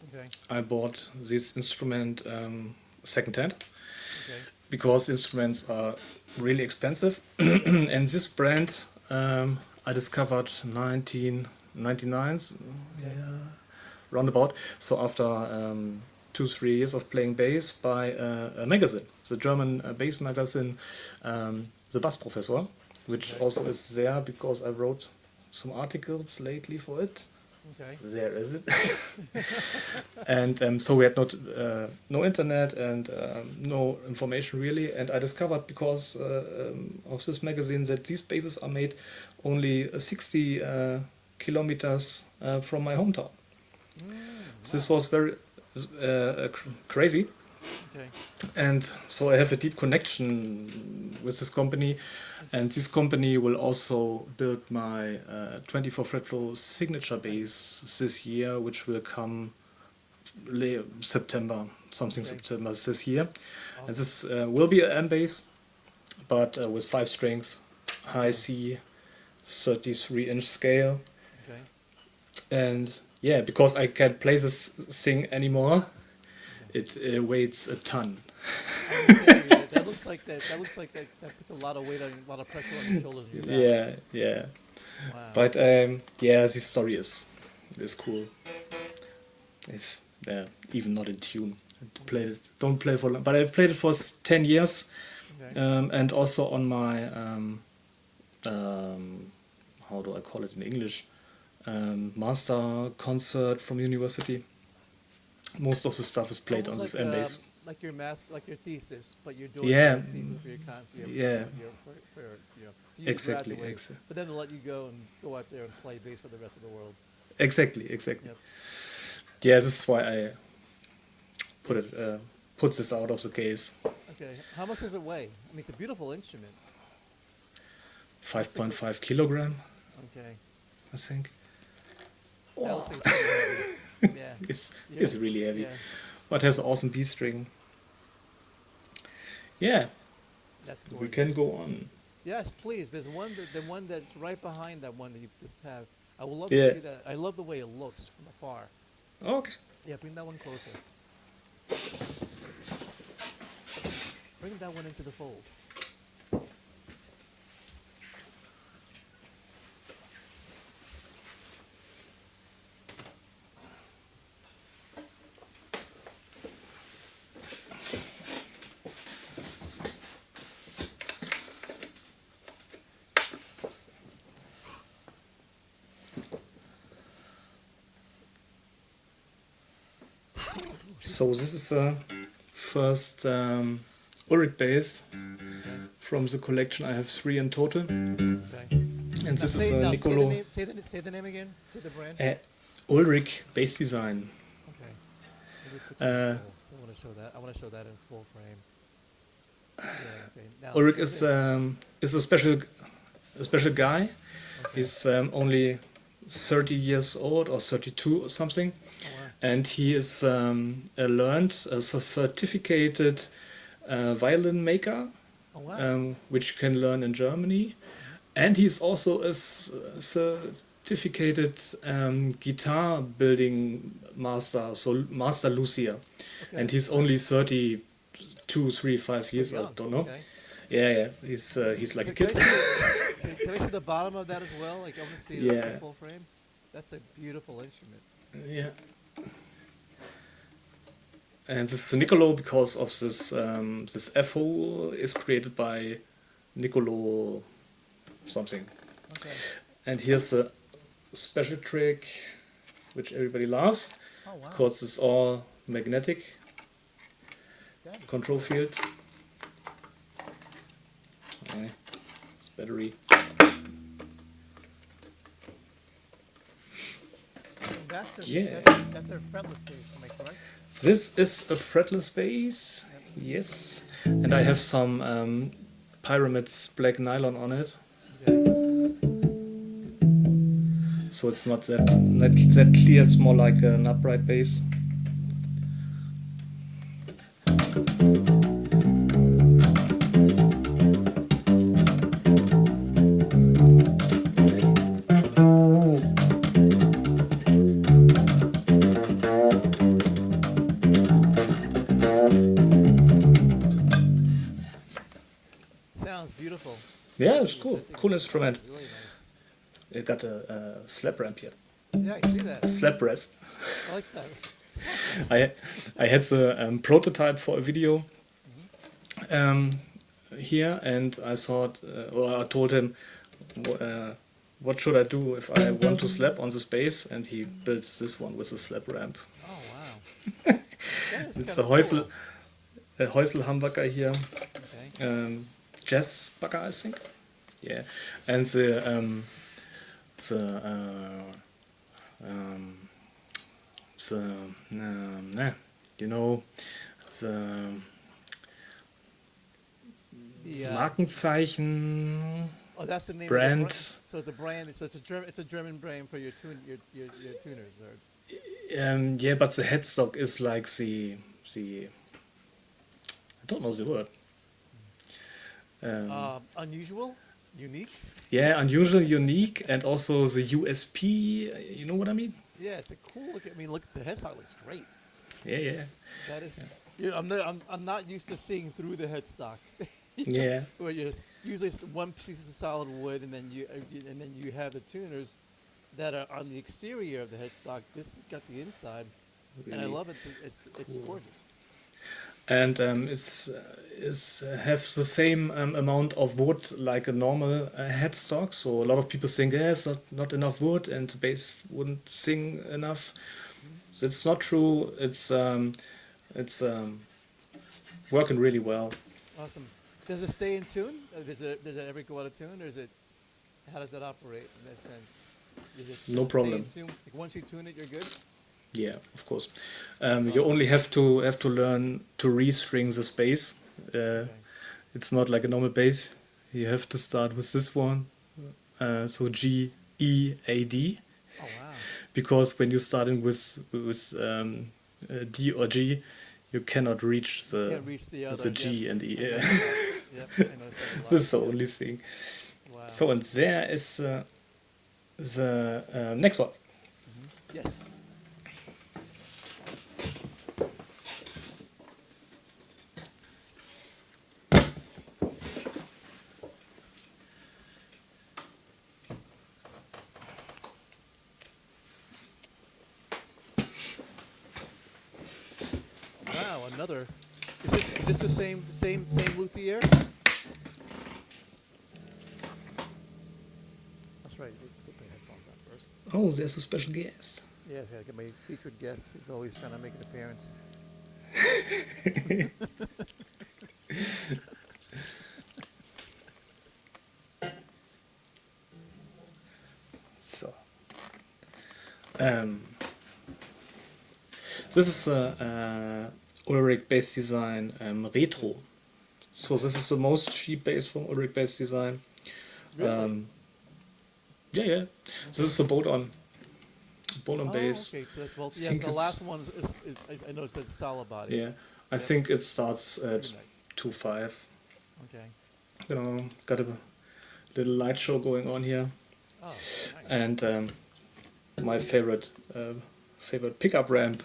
A: Okay.
B: I bought this instrument secondhand
A: Okay.
B: because instruments are really expensive. And this brand I discovered 1999, roundabout. So after 2-3 years of playing bass by a magazine, the German bass magazine, the Bass Professor, which
A: Okay.
B: also is there because I wrote some articles lately for it.
A: Okay.
B: There is it. And so we had no internet and no information really. And I discovered because of this magazine that these basses are made only 60 kilometers from my hometown. This was very crazy.
A: Okay.
B: And so I have a deep connection with this company, and this company will also build my 24 fretful signature bass this year, which will come September, something
A: Okay.
B: September this year. And
A: Awesome.
B: this will be an M bass, but with 5 strings, high C, 33-inch scale.
A: Okay.
B: And yeah, because I can't play this thing anymore, it weighs a ton.
A: That looks like that. That looks like that puts a lot of weight on, a lot of pressure on your shoulders. And your back.
B: Yeah.
A: Wow.
B: But yeah, this story is cool. It's even not in tune. Don't play for long, but I played it for 10 years,
A: Okay.
B: and also on my how do I call it in English, master concert from university. Most of the stuff is played on
A: Almost
B: this M bass.
A: like your like your thesis, but you're doing
B: Yeah.
A: your thesis for your concert.
B: Yeah.
A: For you
B: Exactly,
A: graduate, but then to let you go and go out there and play bass for the rest of the world.
B: Exactly.
A: Yep.
B: Yeah, this is why I put this out of the case.
A: Okay. How much does it weigh? I mean, it's a beautiful instrument.
B: 5.5 kilogram,
A: Okay.
B: I think.
A: That looks like it's pretty heavy. Yeah.
B: It's really heavy,
A: Yeah.
B: but has an awesome B string. Yeah,
A: That's
B: we
A: gorgeous.
B: can go on.
A: Yes, please. There's one the one that's right behind that one that you just have. I would love
B: Yeah.
A: to see that. I love the way it looks from afar.
B: Okay.
A: Yeah, bring that one closer. Bring that one into the fold.
B: So this is the first Ulrich bass from the collection. I have 3 in total, and
A: Okay.
B: this
A: Now
B: is
A: say the
B: Nicolo
A: name, say the name again. Say the brand.
B: Ulrich bass design.
A: Okay. Let me put that in full. I want to show that. I want to show that in full frame. Yeah. Okay. Now,
B: Ulrich
A: say it.
B: is a special guy.
A: Okay.
B: He's only 30 years old or 32 or something.
A: Oh, wow.
B: And he is learned as a certificated violin maker,
A: Oh, wow.
B: which you can learn in Germany. And he's also a certificated guitar building master, so master luthier.
A: Okay.
B: And he's only 32, 35
A: So
B: years
A: young.
B: old, don't know.
A: Okay.
B: Yeah. He's like a
A: Can
B: kid.
A: I see the bottom of that as well? Like, I want to see the
B: Yeah.
A: full frame. That's a beautiful instrument.
B: Yeah. And this is a Niccolo because of this this F hole is created by Niccolo something.
A: Okay.
B: And here's the special trick which everybody loves
A: Oh wow.
B: because it's all magnetic
A: That is
B: control field. Okay. It's battery.
A: and that's a,
B: Yeah.
A: that's their fretless bass, am I correct?
B: This is a fretless bass. Yes. And I have some Pyramids black nylon on it.
A: Okay.
B: So it's not that clear, it's more like an upright bass.
A: Sounds beautiful.
B: Yeah, it's cool.
A: That thing
B: Cool
A: is
B: instrument.
A: Really nice.
B: It got a slap ramp here.
A: Yeah, I see that.
B: Slap rest.
A: I like that.
B: I had the prototype for a video here, and I thought, or I told him, what should I do if I want to slap on this bass? And he built this one with a slap ramp.
A: Oh wow. That is
B: It's
A: kinda
B: a Häusl,
A: cool.
B: a Häusl Humbucker here,
A: Okay.
B: jazz bucker, I think. Yeah, and the you know, the
A: The,
B: Markenzeichen
A: oh, that's the name
B: brand.
A: of the brand. So the brand. So it's a German brand for your tuners. Or
B: Yeah, but the headstock is like the I don't know the word.
A: unusual, unique.
B: Yeah, unusual, unique, and also the USP. You know what I mean?
A: Yeah, it's a cool look. I mean, look, the headstock looks great.
B: Yeah, yeah,
A: That is. Yeah, I'm not used to seeing through the headstock.
B: yeah.
A: Where you usually it's one piece of solid wood, and then you have the tuners that are on the exterior of the headstock. This has got the inside, and I
B: Really
A: love it. It's
B: cool.
A: gorgeous.
B: And it's have the same amount of wood like a normal headstock. So a lot of people think, yeah, it's not enough wood, and the bass wouldn't sing enough. That's not true. It's working really well.
A: Awesome. Does it stay in tune? Does it ever go out of tune, or is it? How does that operate in that sense? Does
B: No
A: it
B: problem.
A: Stay in tune? Like once you tune it, you're good.
B: Yeah, of course.
A: That's
B: You
A: awesome.
B: only have to learn to restring the bass.
A: Okay.
B: It's not like a normal bass. You have to start with this one. So G E A D,
A: Oh wow.
B: because when you're starting with D or G, you cannot reach
A: Can't reach the other.
B: the G and E. Yeah.
A: Yep. I noticed that a lot.
B: This is the only thing.
A: Wow.
B: So and there is the next one.
A: Yes. Wow, another. Is this the same luthier? That's right. Put my headphones on first.
B: Oh, there's a special guest.
A: Yes, I gotta get my featured guest. He's always trying to make an appearance.
B: So, this is a Ulrich bass design retro. So this is the most cheap bass from Ulrich bass design.
A: Really?
B: Yeah. This is the bolt-on bass.
A: Okay. So well, yes,
B: Think
A: the
B: it's-
A: last one is I know it says solid body.
B: Yeah, I
A: Yep.
B: think it starts at
A: Unite.
B: 2.5.
A: Okay.
B: You know, got a little light show going on here,
A: Oh, nice.
B: and my favorite pickup ramp.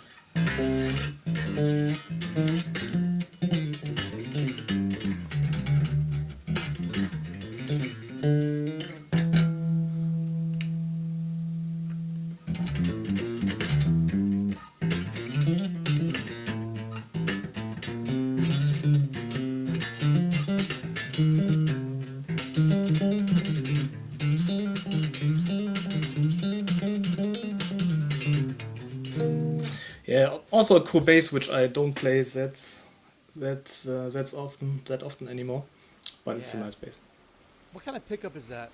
B: Yeah, also a cool bass which I don't play that often anymore, but it's a
A: Yeah.
B: nice bass.
A: What kind of pickup is that?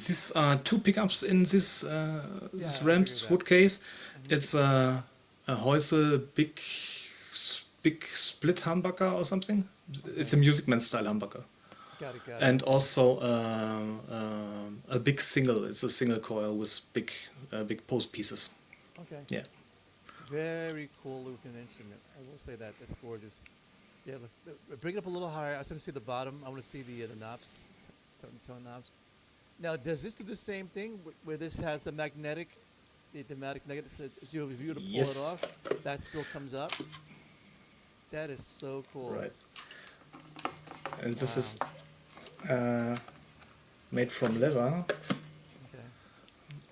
B: These are two pickups in this
A: Yeah, I figured
B: Ram's
A: that.
B: wood case.
A: Hmm.
B: It's a Heusel big split humbucker or something. It's
A: Okay.
B: a Music Man style humbucker,
A: Got it. Got it.
B: and
A: Okay.
B: also a big single. It's a single coil with big post pieces.
A: Okay.
B: Yeah.
A: Very cool looking instrument. I will say that. That's gorgeous. Yeah. Bring it up a little higher. I just want to see the bottom. I want to see the knobs, tone knobs. Now, does this do the same thing where this has the magnetic? If you were to pull it
B: Yes.
A: off, that still comes up. That is so cool.
B: Right. And this
A: Wow.
B: is uh, made from leather.
A: Okay.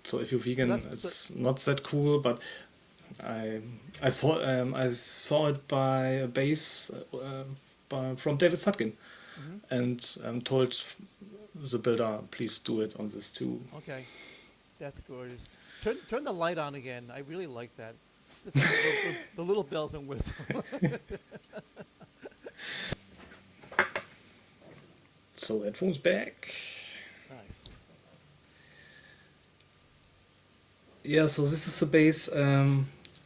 B: So if you're
A: So
B: vegan,
A: that's so.
B: it's not that cool. But I I saw it by a bass from David Sutkin,
A: Hmm.
B: and told the builder, please do it on this too.
A: Okay. That's gorgeous. Turn the light on again. I really like that. The little bells and whistles.
B: So headphones back.
A: Nice.
B: Yeah, so this is the bass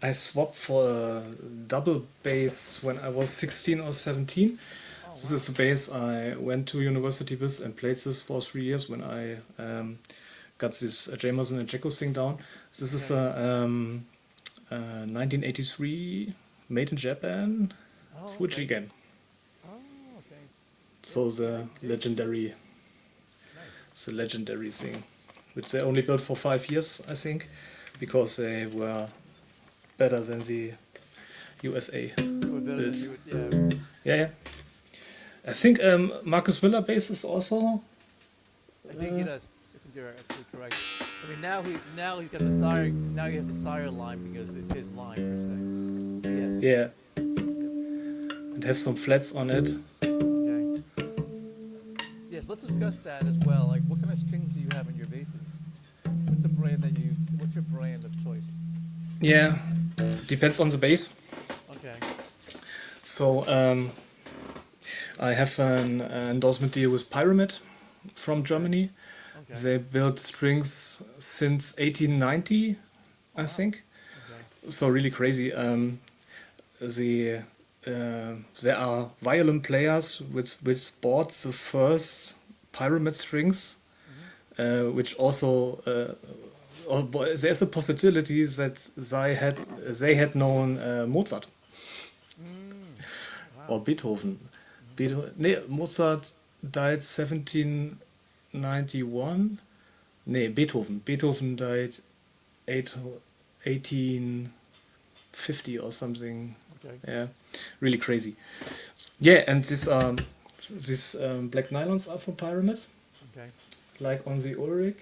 B: I swapped for a double bass when I was 16 or 17.
A: Oh
B: This
A: wow.
B: is the bass I went to university with and played this for 3 years when I got this Jamerson and Jacko thing down. This is
A: Okay.
B: a 1983 made in Japan
A: Oh okay.
B: Fujigen.
A: Oh okay. Yeah.
B: So
A: Very big. Nice.
B: the legendary thing, which they only built for 5 years, I think, because they were better than the USA
A: We're better than
B: builds.
A: you. Yeah.
B: Yeah, yeah. I think Marcus Miller bass is also.
A: I think he does. I think you're absolutely correct. I mean, now he's got the sire. Now he has the sire line because it's his line per se. But yes.
B: Yeah,
A: Yep.
B: it has some flats on it.
A: Okay. Yes. Let's discuss that as well. Like, what kind of strings do you have in your basses? What's a brand that you? What's your brand of choice?
B: Yeah, depends on the bass.
A: Okay.
B: So I have an endorsement deal with Pyramid from
A: Okay.
B: Germany.
A: Okay.
B: They built strings since 1890,
A: Oh
B: I
A: wow.
B: think.
A: Okay.
B: So really crazy. The there are violin players which bought the first Pyramid strings,
A: Mhm.
B: which also there's a possibility that they had known Mozart
A: Mm.
B: or
A: Wow.
B: Beethoven.
A: Mhm.
B: Nee, Mozart died 1791. Nee, Beethoven. Beethoven died 1850 or something.
A: Okay.
B: Yeah, really crazy. Yeah, and these black nylons are from Pyramid,
A: Okay.
B: like on the Ulrich,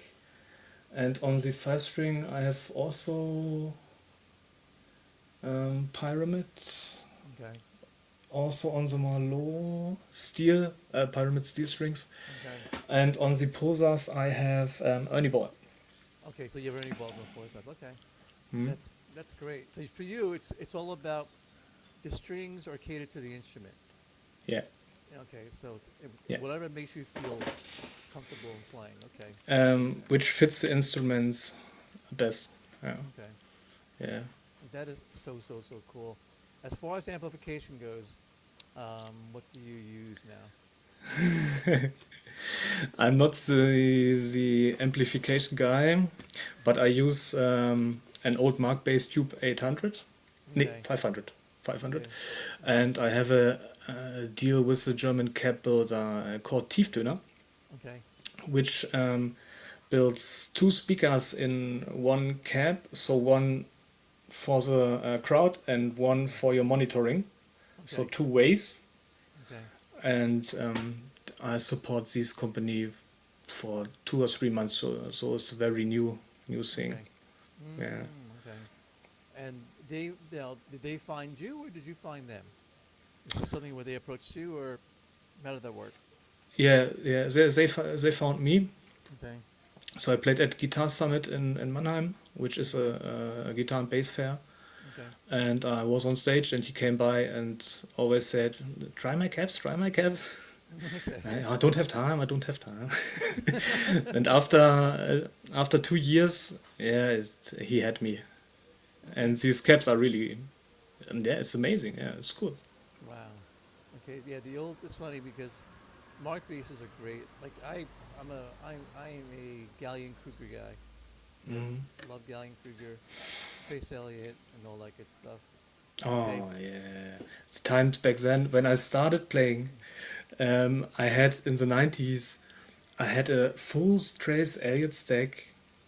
B: and on the 5 string I have also Pyramid.
A: Okay.
B: Also on the Marlowe steel, Pyramid steel strings,
A: Okay.
B: and on the Posas I have Ernie Ball.
A: Okay. So you've already bought before, so that's okay.
B: Hmm?
A: That's great. So for you, it's all about the strings are catered to the instrument.
B: Yeah,
A: Okay. So
B: yeah.
A: whatever makes you feel comfortable in playing. Okay. Makes sense.
B: Which fits the instruments best. Yeah,
A: Okay.
B: yeah.
A: That is so cool. As far as amplification goes, what do you use now?
B: I'm not the amplification guy, but I use an old Mark Bass Tube 800, nee,
A: Okay.
B: 500, 500,
A: Okay.
B: and I have a deal with the German cab builder called Tieftöner,
A: Okay.
B: which builds 2 speakers in one cab, so one for the crowd and one for your monitoring, so
A: Okay.
B: 2 ways.
A: Okay.
B: And I support this company for 2 or 3 months, so it's a very new thing.
A: Okay.
B: Yeah,
A: Okay. And did they find you or did you find them? Is this something where they approached you or how did that work?
B: yeah, yeah. They found me.
A: Okay.
B: So I played at Guitar Summit in Mannheim, which is a guitar and bass fair.
A: Okay.
B: And I was on stage, and he came by and always said, "Try my caps, try my caps."
A: Okay.
B: I don't have time. I don't have time. And after 2 years, yeah, he had me. And these caps are really, and yeah, it's amazing. Yeah, it's cool.
A: Wow. Okay. Yeah. The old. It's funny because Mark bases are great. Like I'm a Gallion Kruger guy. Just
B: Mm.
A: love Gallion Kruger, Chase Elliott, and all that good stuff. Okay.
B: Oh yeah, it's times back then when I started playing. I had in the 90s, I had a full Trace Elliott stack.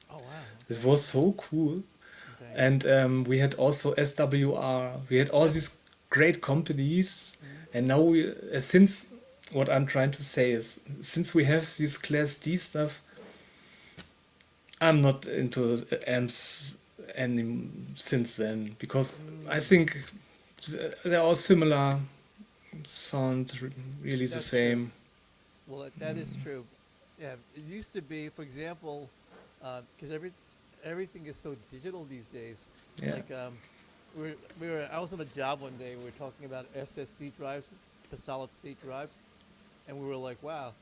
A: Oh wow.
B: It
A: Okay.
B: was so cool.
A: Okay.
B: And we had also SWR. We had all
A: Yep.
B: these great companies.
A: Mhm.
B: And now since what I'm trying to say is, since we have this Class D stuff, I'm not into amps any since then, because I
A: Mm,
B: think they're all similar, sound really the
A: that's true.
B: same.
A: Well, that is true. Yeah, it used to be, for example, because everything is so digital these days.
B: Yeah,
A: Like I was on a job one day. We were talking about SSD drives, the solid state drives, and we were like, wow,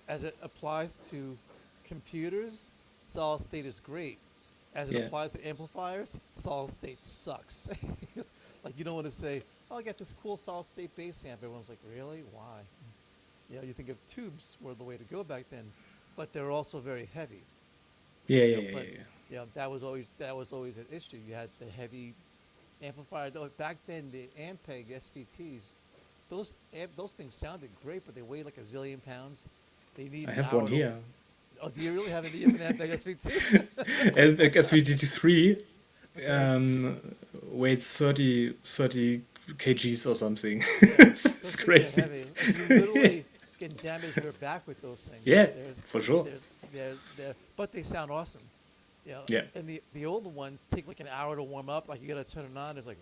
A: as it applies to computers, solid state is great. As it
B: yeah,
A: applies to amplifiers, solid state sucks. Like you don't want to say, oh, I got this cool solid state bass amp. Everyone's like, really? Why? You think of tubes were the way to go back then, but they're also very heavy.
B: yeah, yeah,
A: But
B: yeah,
A: that was always an issue. You had the heavy amplifier. Though back then, the Ampeg SVTs, those things sounded great, but they weighed like a zillion pounds. They need
B: I
A: an
B: have one
A: hour to.
B: here.
A: Oh, do you really have an Ampeg SVT?
B: And like SVT3
A: Okay.
B: weighs 30 kgs or something.
A: Yeah,
B: It's
A: those things are
B: crazy.
A: heavy. Like you literally can damage your back with those things.
B: Yeah,
A: They're
B: for sure.
A: but they sound awesome.
B: Yeah.
A: And the older ones take like an hour to warm up. Like you gotta turn it on. It's like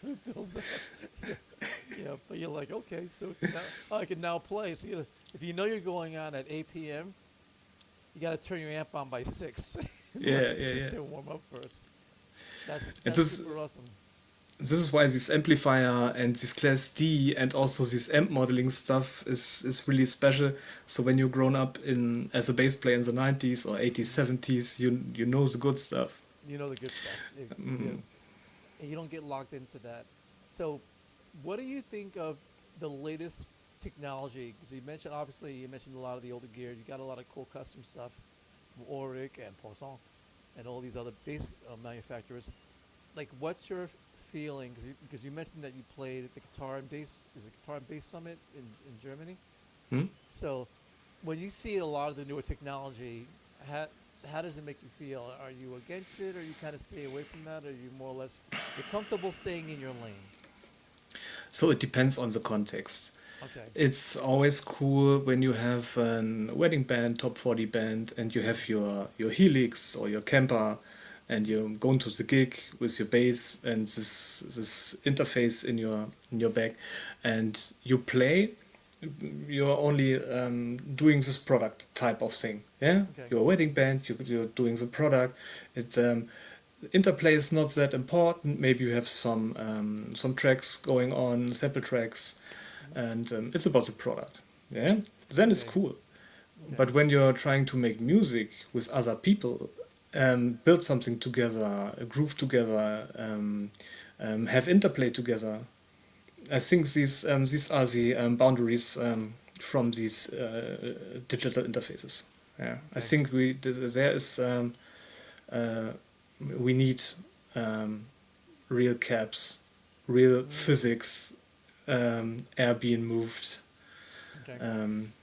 A: it builds up. But you're like, okay, so now, I can now play. So if you know you're going on at 8 p.m., you gotta turn your amp on by 6.
B: Yeah,
A: Let it
B: yeah,
A: sit
B: yeah.
A: there, warm up first. That's
B: And
A: that's super awesome.
B: this is why this amplifier and this Class D and also this amp modeling stuff is really special. So when you're grown up in as a bass player in the 90s or 80s,
A: Hmm.
B: 70s, you know the good stuff.
A: You know the good stuff. You do.
B: Mm.
A: And you don't get locked into that. So, what do you think of the latest technology? Because you mentioned a lot of the older gear. You got a lot of cool custom stuff, from Auric and Poisson, and all these other bass manufacturers. Like, what's your feeling? Because you mentioned that you played at the Guitar and Bass, is it Guitar and Bass Summit in Germany?
B: Hmm?
A: So, when you see a lot of the newer technology, how, how does it make you feel? Are you against it, or you kind of stay away from that, or you more or less you're comfortable staying in your lane?
B: So it depends on the context.
A: Okay.
B: It's always cool when you have a wedding band, top 40 band, and you have your Helix or your Kemper, and you're going to the gig with your bass and this interface in your bag, and you play. You're only doing this product type of thing. Yeah,
A: Okay.
B: you're a wedding band. You're doing the product. It interplay is not that important. Maybe you have some tracks going on, sample tracks,
A: Mhm.
B: and it's about the product. Yeah, then it's
A: Okay.
B: cool.
A: Okay.
B: But when you're trying to make music with other people, build something together, groove together, have interplay together, I think these are the boundaries from these digital interfaces. Yeah, I
A: Okay.
B: think there is uh, we need um, real caps, real
A: Mm.
B: physics, air being moved
A: Okay.
B: um,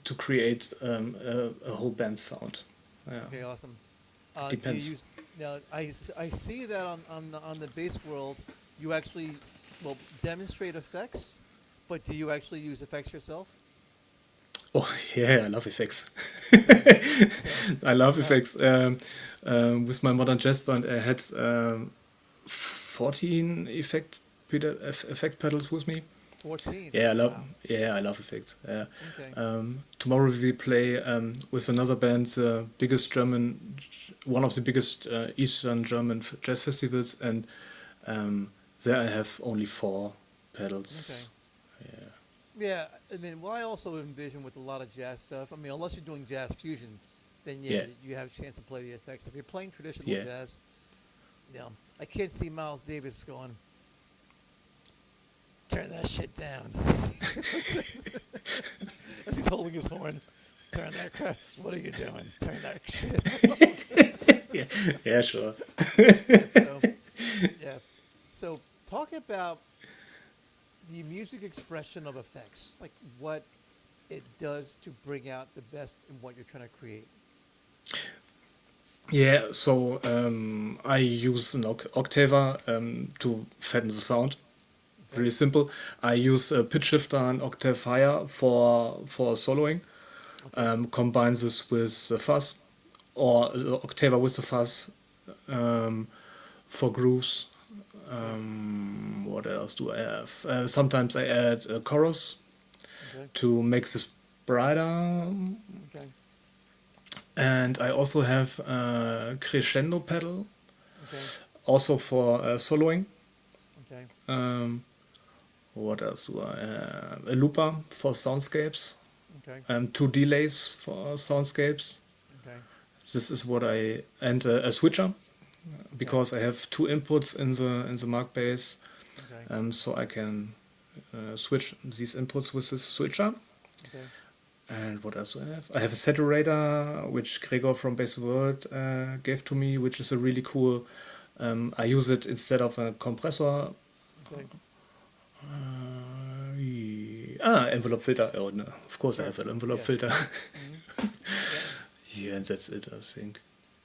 B: to create a whole band sound. Yeah,
A: Okay. Awesome. Do you
B: depends.
A: use now? I see that on the bass world, you actually demonstrate effects, but do you actually use effects yourself?
B: Oh yeah, I love effects.
A: Okay. Okay.
B: I love
A: Uh,
B: effects. With my modern jazz band, I had 14 effect pedals with me.
A: 14.
B: Yeah,
A: Wow.
B: I love effects. Yeah.
A: Okay.
B: Tomorrow we play with another band, the biggest one of the biggest Eastern German jazz festivals, and there I have only four
A: Okay.
B: pedals. Yeah.
A: Yeah, I mean, well, I also envision with a lot of jazz stuff. I mean, unless you're doing jazz fusion, then yeah,
B: Yeah.
A: you have a chance to play the effects. If you're playing traditional
B: Yeah.
A: jazz, I can't see Miles Davis going, turn that shit down. As he's holding his horn, turn that crap. What are you doing? Turn that shit.
B: Yeah. Yeah. Sure.
A: So, yeah. So, talk about the music expression of effects, like what it does to bring out the best in what you're trying to create.
B: Yeah. So I use an Octaver to fatten the sound.
A: Okay.
B: Really simple. I use a pitch shifter and octave higher for soloing.
A: Okay.
B: Combine this with the fuzz, or the octaver with the fuzz for grooves.
A: Okay.
B: What else do I have? Sometimes I add a chorus
A: Okay.
B: to make this brighter,
A: Okay.
B: and I also have a crescendo pedal,
A: Okay.
B: also for soloing.
A: Okay.
B: Um, what else do I have? A looper for soundscapes,
A: Okay.
B: two delays for soundscapes.
A: Okay.
B: This is what I and a switcher
A: Okay.
B: because I have two inputs in the Mark bass,
A: Okay.
B: so I can switch these inputs with this switcher.
A: Okay.
B: And what else do I have? I have a saturator which Gregor from Bass World gave to me, which is a really cool. I use it instead of a compressor.
A: Okay.
B: Envelope filter. Oh no, of course I
A: Sure.
B: have an envelope
A: Yeah.
B: filter.
A: Hmm. Yeah.
B: Yeah, and that's it, I think.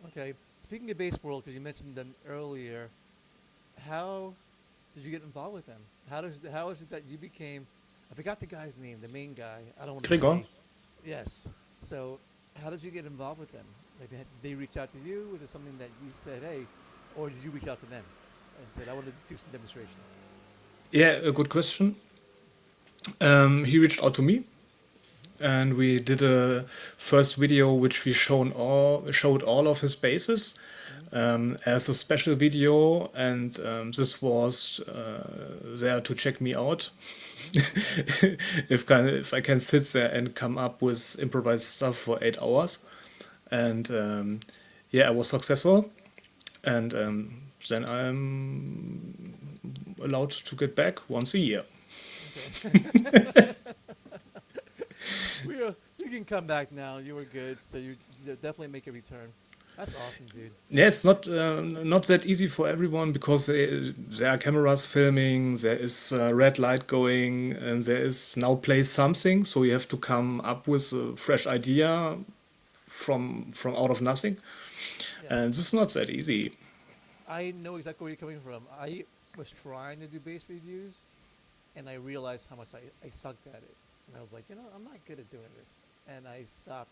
A: Okay. Speaking of Bass World, because you mentioned them earlier, how did you get involved with them? How is it that you became? I forgot the guy's name, the main guy. I don't want to
B: Gregor?
A: say. Yes. So, how did you get involved with them? Like, did they reach out to you? Was it something that you said, hey, or did you reach out to them and said, I want to do some demonstrations?
B: Yeah, a good question. He reached out to me, and we did a first video which we showed all of his basses as a special video, and this was there to check me out if I can sit there and come up with improvised stuff for 8 hours, and yeah, I was successful, and then I'm allowed to get back once a year.
A: Okay. You can come back now. You were good, so you definitely make a return. That's awesome, dude.
B: Yeah, it's not that easy for everyone because there are cameras filming, there is red light going, and there is now play something. So you have to come up with a fresh idea from out of nothing,
A: Yeah.
B: and this is not that easy.
A: I know exactly where you're coming from. I was trying to do bass reviews, and I realized how much I sucked at it. And I was like, I'm not good at doing this. And I stopped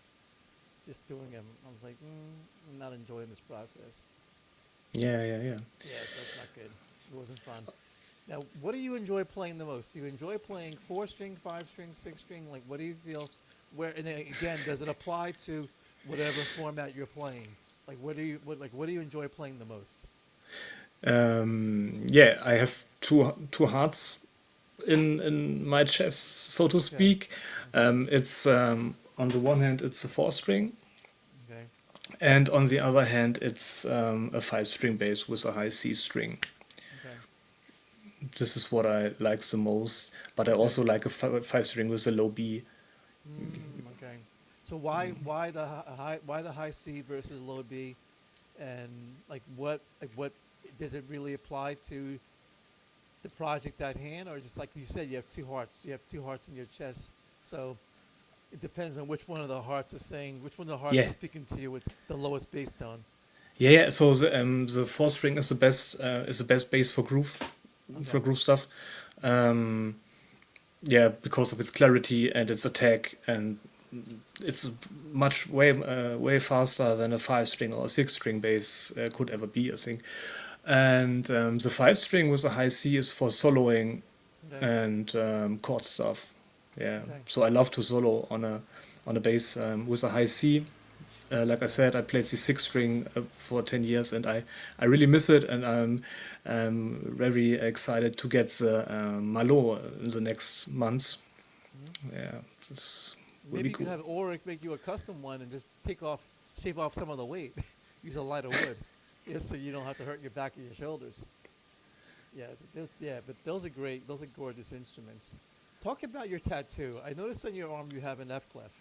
A: just doing them. I was like, I'm not enjoying this process.
B: Yeah.
A: Yeah, that's not good. It wasn't fun. Now, what do you enjoy playing the most? Do you enjoy playing 4-string, 5-string, 6-string? Like, what do you feel? And then again, does it apply to whatever format you're playing? Like, what do you enjoy playing the most?
B: Yeah, I have two hearts in my chest, so to
A: Okay.
B: speak. It's on the one hand, it's a 4-string.
A: Okay.
B: And on the other hand, it's a 5-string bass with a high C string.
A: Okay.
B: This is what I like the most. But I
A: Okay.
B: also like a 5-string with a low B.
A: Okay. So why the high C versus low B, and what does it really apply to the project at hand, or just like you said, you have two hearts. You have two hearts in your chest, so it depends on which one of the hearts is saying, which one of the hearts
B: Yeah.
A: is speaking to you with the lowest bass tone.
B: Yeah. So the 4-string is the best bass for groove
A: Okay.
B: stuff. Yeah, because of its clarity and its attack, and it's much way faster than a 5-string or a 6-string bass could ever be, I think. And the 5-string with a high C is for soloing
A: Okay.
B: and chord stuff. Yeah.
A: Okay.
B: So I love to solo on a bass with a high C. Like I
A: Okay.
B: said, I played the six string for 10 years, and I really miss it, and I'm very excited to get the Malo in the next months.
A: Mhm.
B: Yeah, this will be
A: Maybe you could
B: cool.
A: have Oric make you a custom one and just shave off some of the weight. Use a lighter wood, yeah, so you don't have to hurt your back or your shoulders. But those are great. Those are gorgeous instruments. Talk about your tattoo. I noticed on your arm you have an F clef.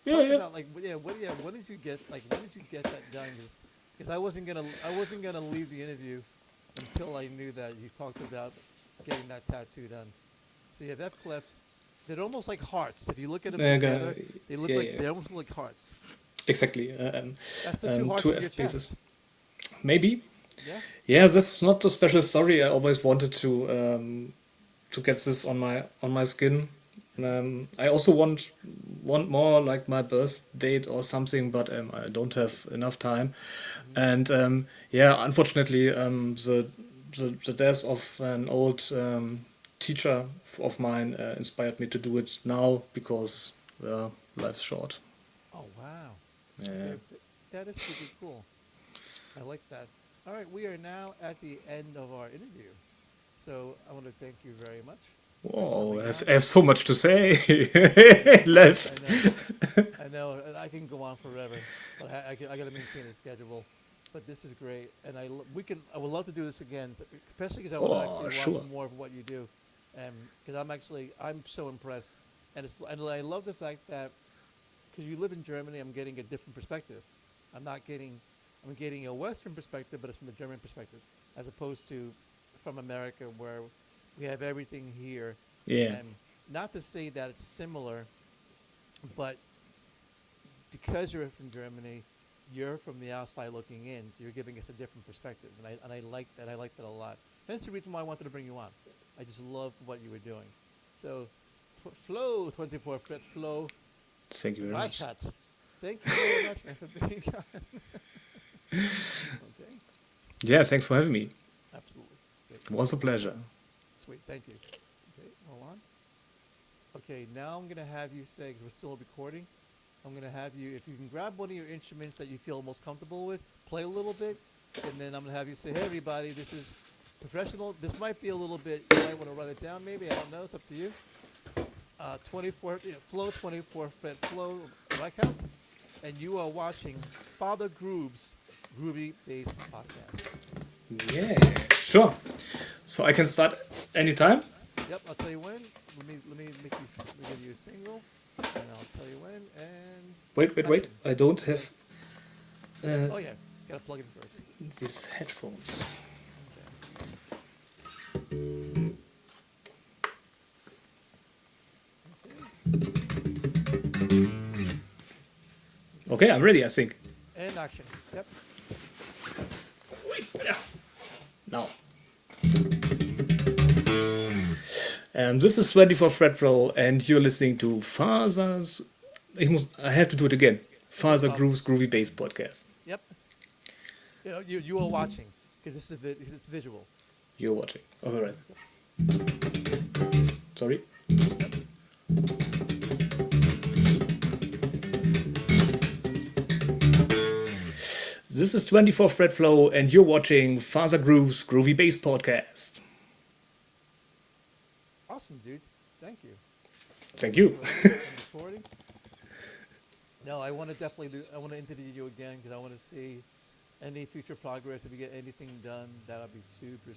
B: Yeah,
A: Talk
B: yeah.
A: about like when did you get when did you get that done? Because I wasn't gonna leave the interview until I knew that you talked about getting that tattoo done. So you have F clefs. They're almost like hearts. If you look at them
B: Uh,
A: together, they look
B: yeah,
A: like
B: yeah,
A: they almost look like hearts.
B: exactly.
A: That's the two hearts
B: Two
A: in your
B: F bases,
A: chest.
B: maybe.
A: Yeah.
B: Yeah, that's not a special story. I always wanted to get this on my skin. I also want more like my birth date or something, but I don't have enough time.
A: Hmm.
B: And yeah, unfortunately, the death of an old teacher of mine inspired me to do it now because life's short.
A: Oh wow.
B: Yeah.
A: Okay, that is pretty cool. I like that. All right, we are now at the end of our interview. So I want to thank you very much for
B: Whoa,
A: coming on.
B: I have so much to say
A: I know, I
B: left.
A: know, I know. And I can go on forever, but I got to maintain a schedule. But this is great, and I would love to do this again, especially because I want to
B: Oh,
A: actually watch
B: sure.
A: more of what you do, and because I'm so impressed, and I love the fact that because you live in Germany, I'm getting a different perspective. I'm not getting, I'm getting a Western perspective, but it's from the German perspective, as opposed to from America, where we have everything here.
B: Yeah.
A: And not to say that it's similar, but because you're from Germany, you're from the outside looking in, so you're giving us a different perspective, and I like that. I like that a lot. That's the reason why I wanted to bring you on. I just love what you were doing. So, Flow 24 Fit Flow
B: Thank you very much.
A: Reichert. Thank you very much, man, for being on. Okay,
B: Yeah, thanks for having me.
A: absolutely. Good.
B: It was a pleasure.
A: Sweet, thank you. Okay, hold on. Okay, now I'm gonna have you say, because we're still recording, I'm gonna have you, if you can grab one of your instruments that you feel most comfortable with, play a little bit, and then I'm gonna have you say, hey everybody, this is professional. This might be a little bit, you might want to write it down maybe, I don't know, it's up to you. 24, Flow 24 Fit Flow Reichert, and you are watching Father Groove's Groovy Bass Podcast.
B: Yeah, sure. So I can start anytime.
A: Yep, I'll tell you when. Let me give you a single, and I'll tell you when. And
B: Wait.
A: action.
B: I don't
A: Okay.
B: have uh,
A: Oh yeah, gotta plug in first.
B: these headphones.
A: Okay.
B: Okay, I'm ready, I think.
A: And action. Yep.
B: Wait, yeah. Now. This is 24 Fret Row, and you're listening to Father's. I have to do it again.
A: No
B: Father
A: problem.
B: Groove's Groovy Bass Podcast.
A: Yep. You are watching because this is because it's visual.
B: You're watching. All right. Sorry.
A: Yep.
B: This is 24 Fret Flow, and you're watching Father Groove's Groovy Bass Podcast.
A: Awesome, dude. Thank you.
B: Thank
A: Okay,
B: you.
A: so I'm recording. No, I want to definitely do. I want to interview you again because I want to see any future progress. If you get anything done, that would be super,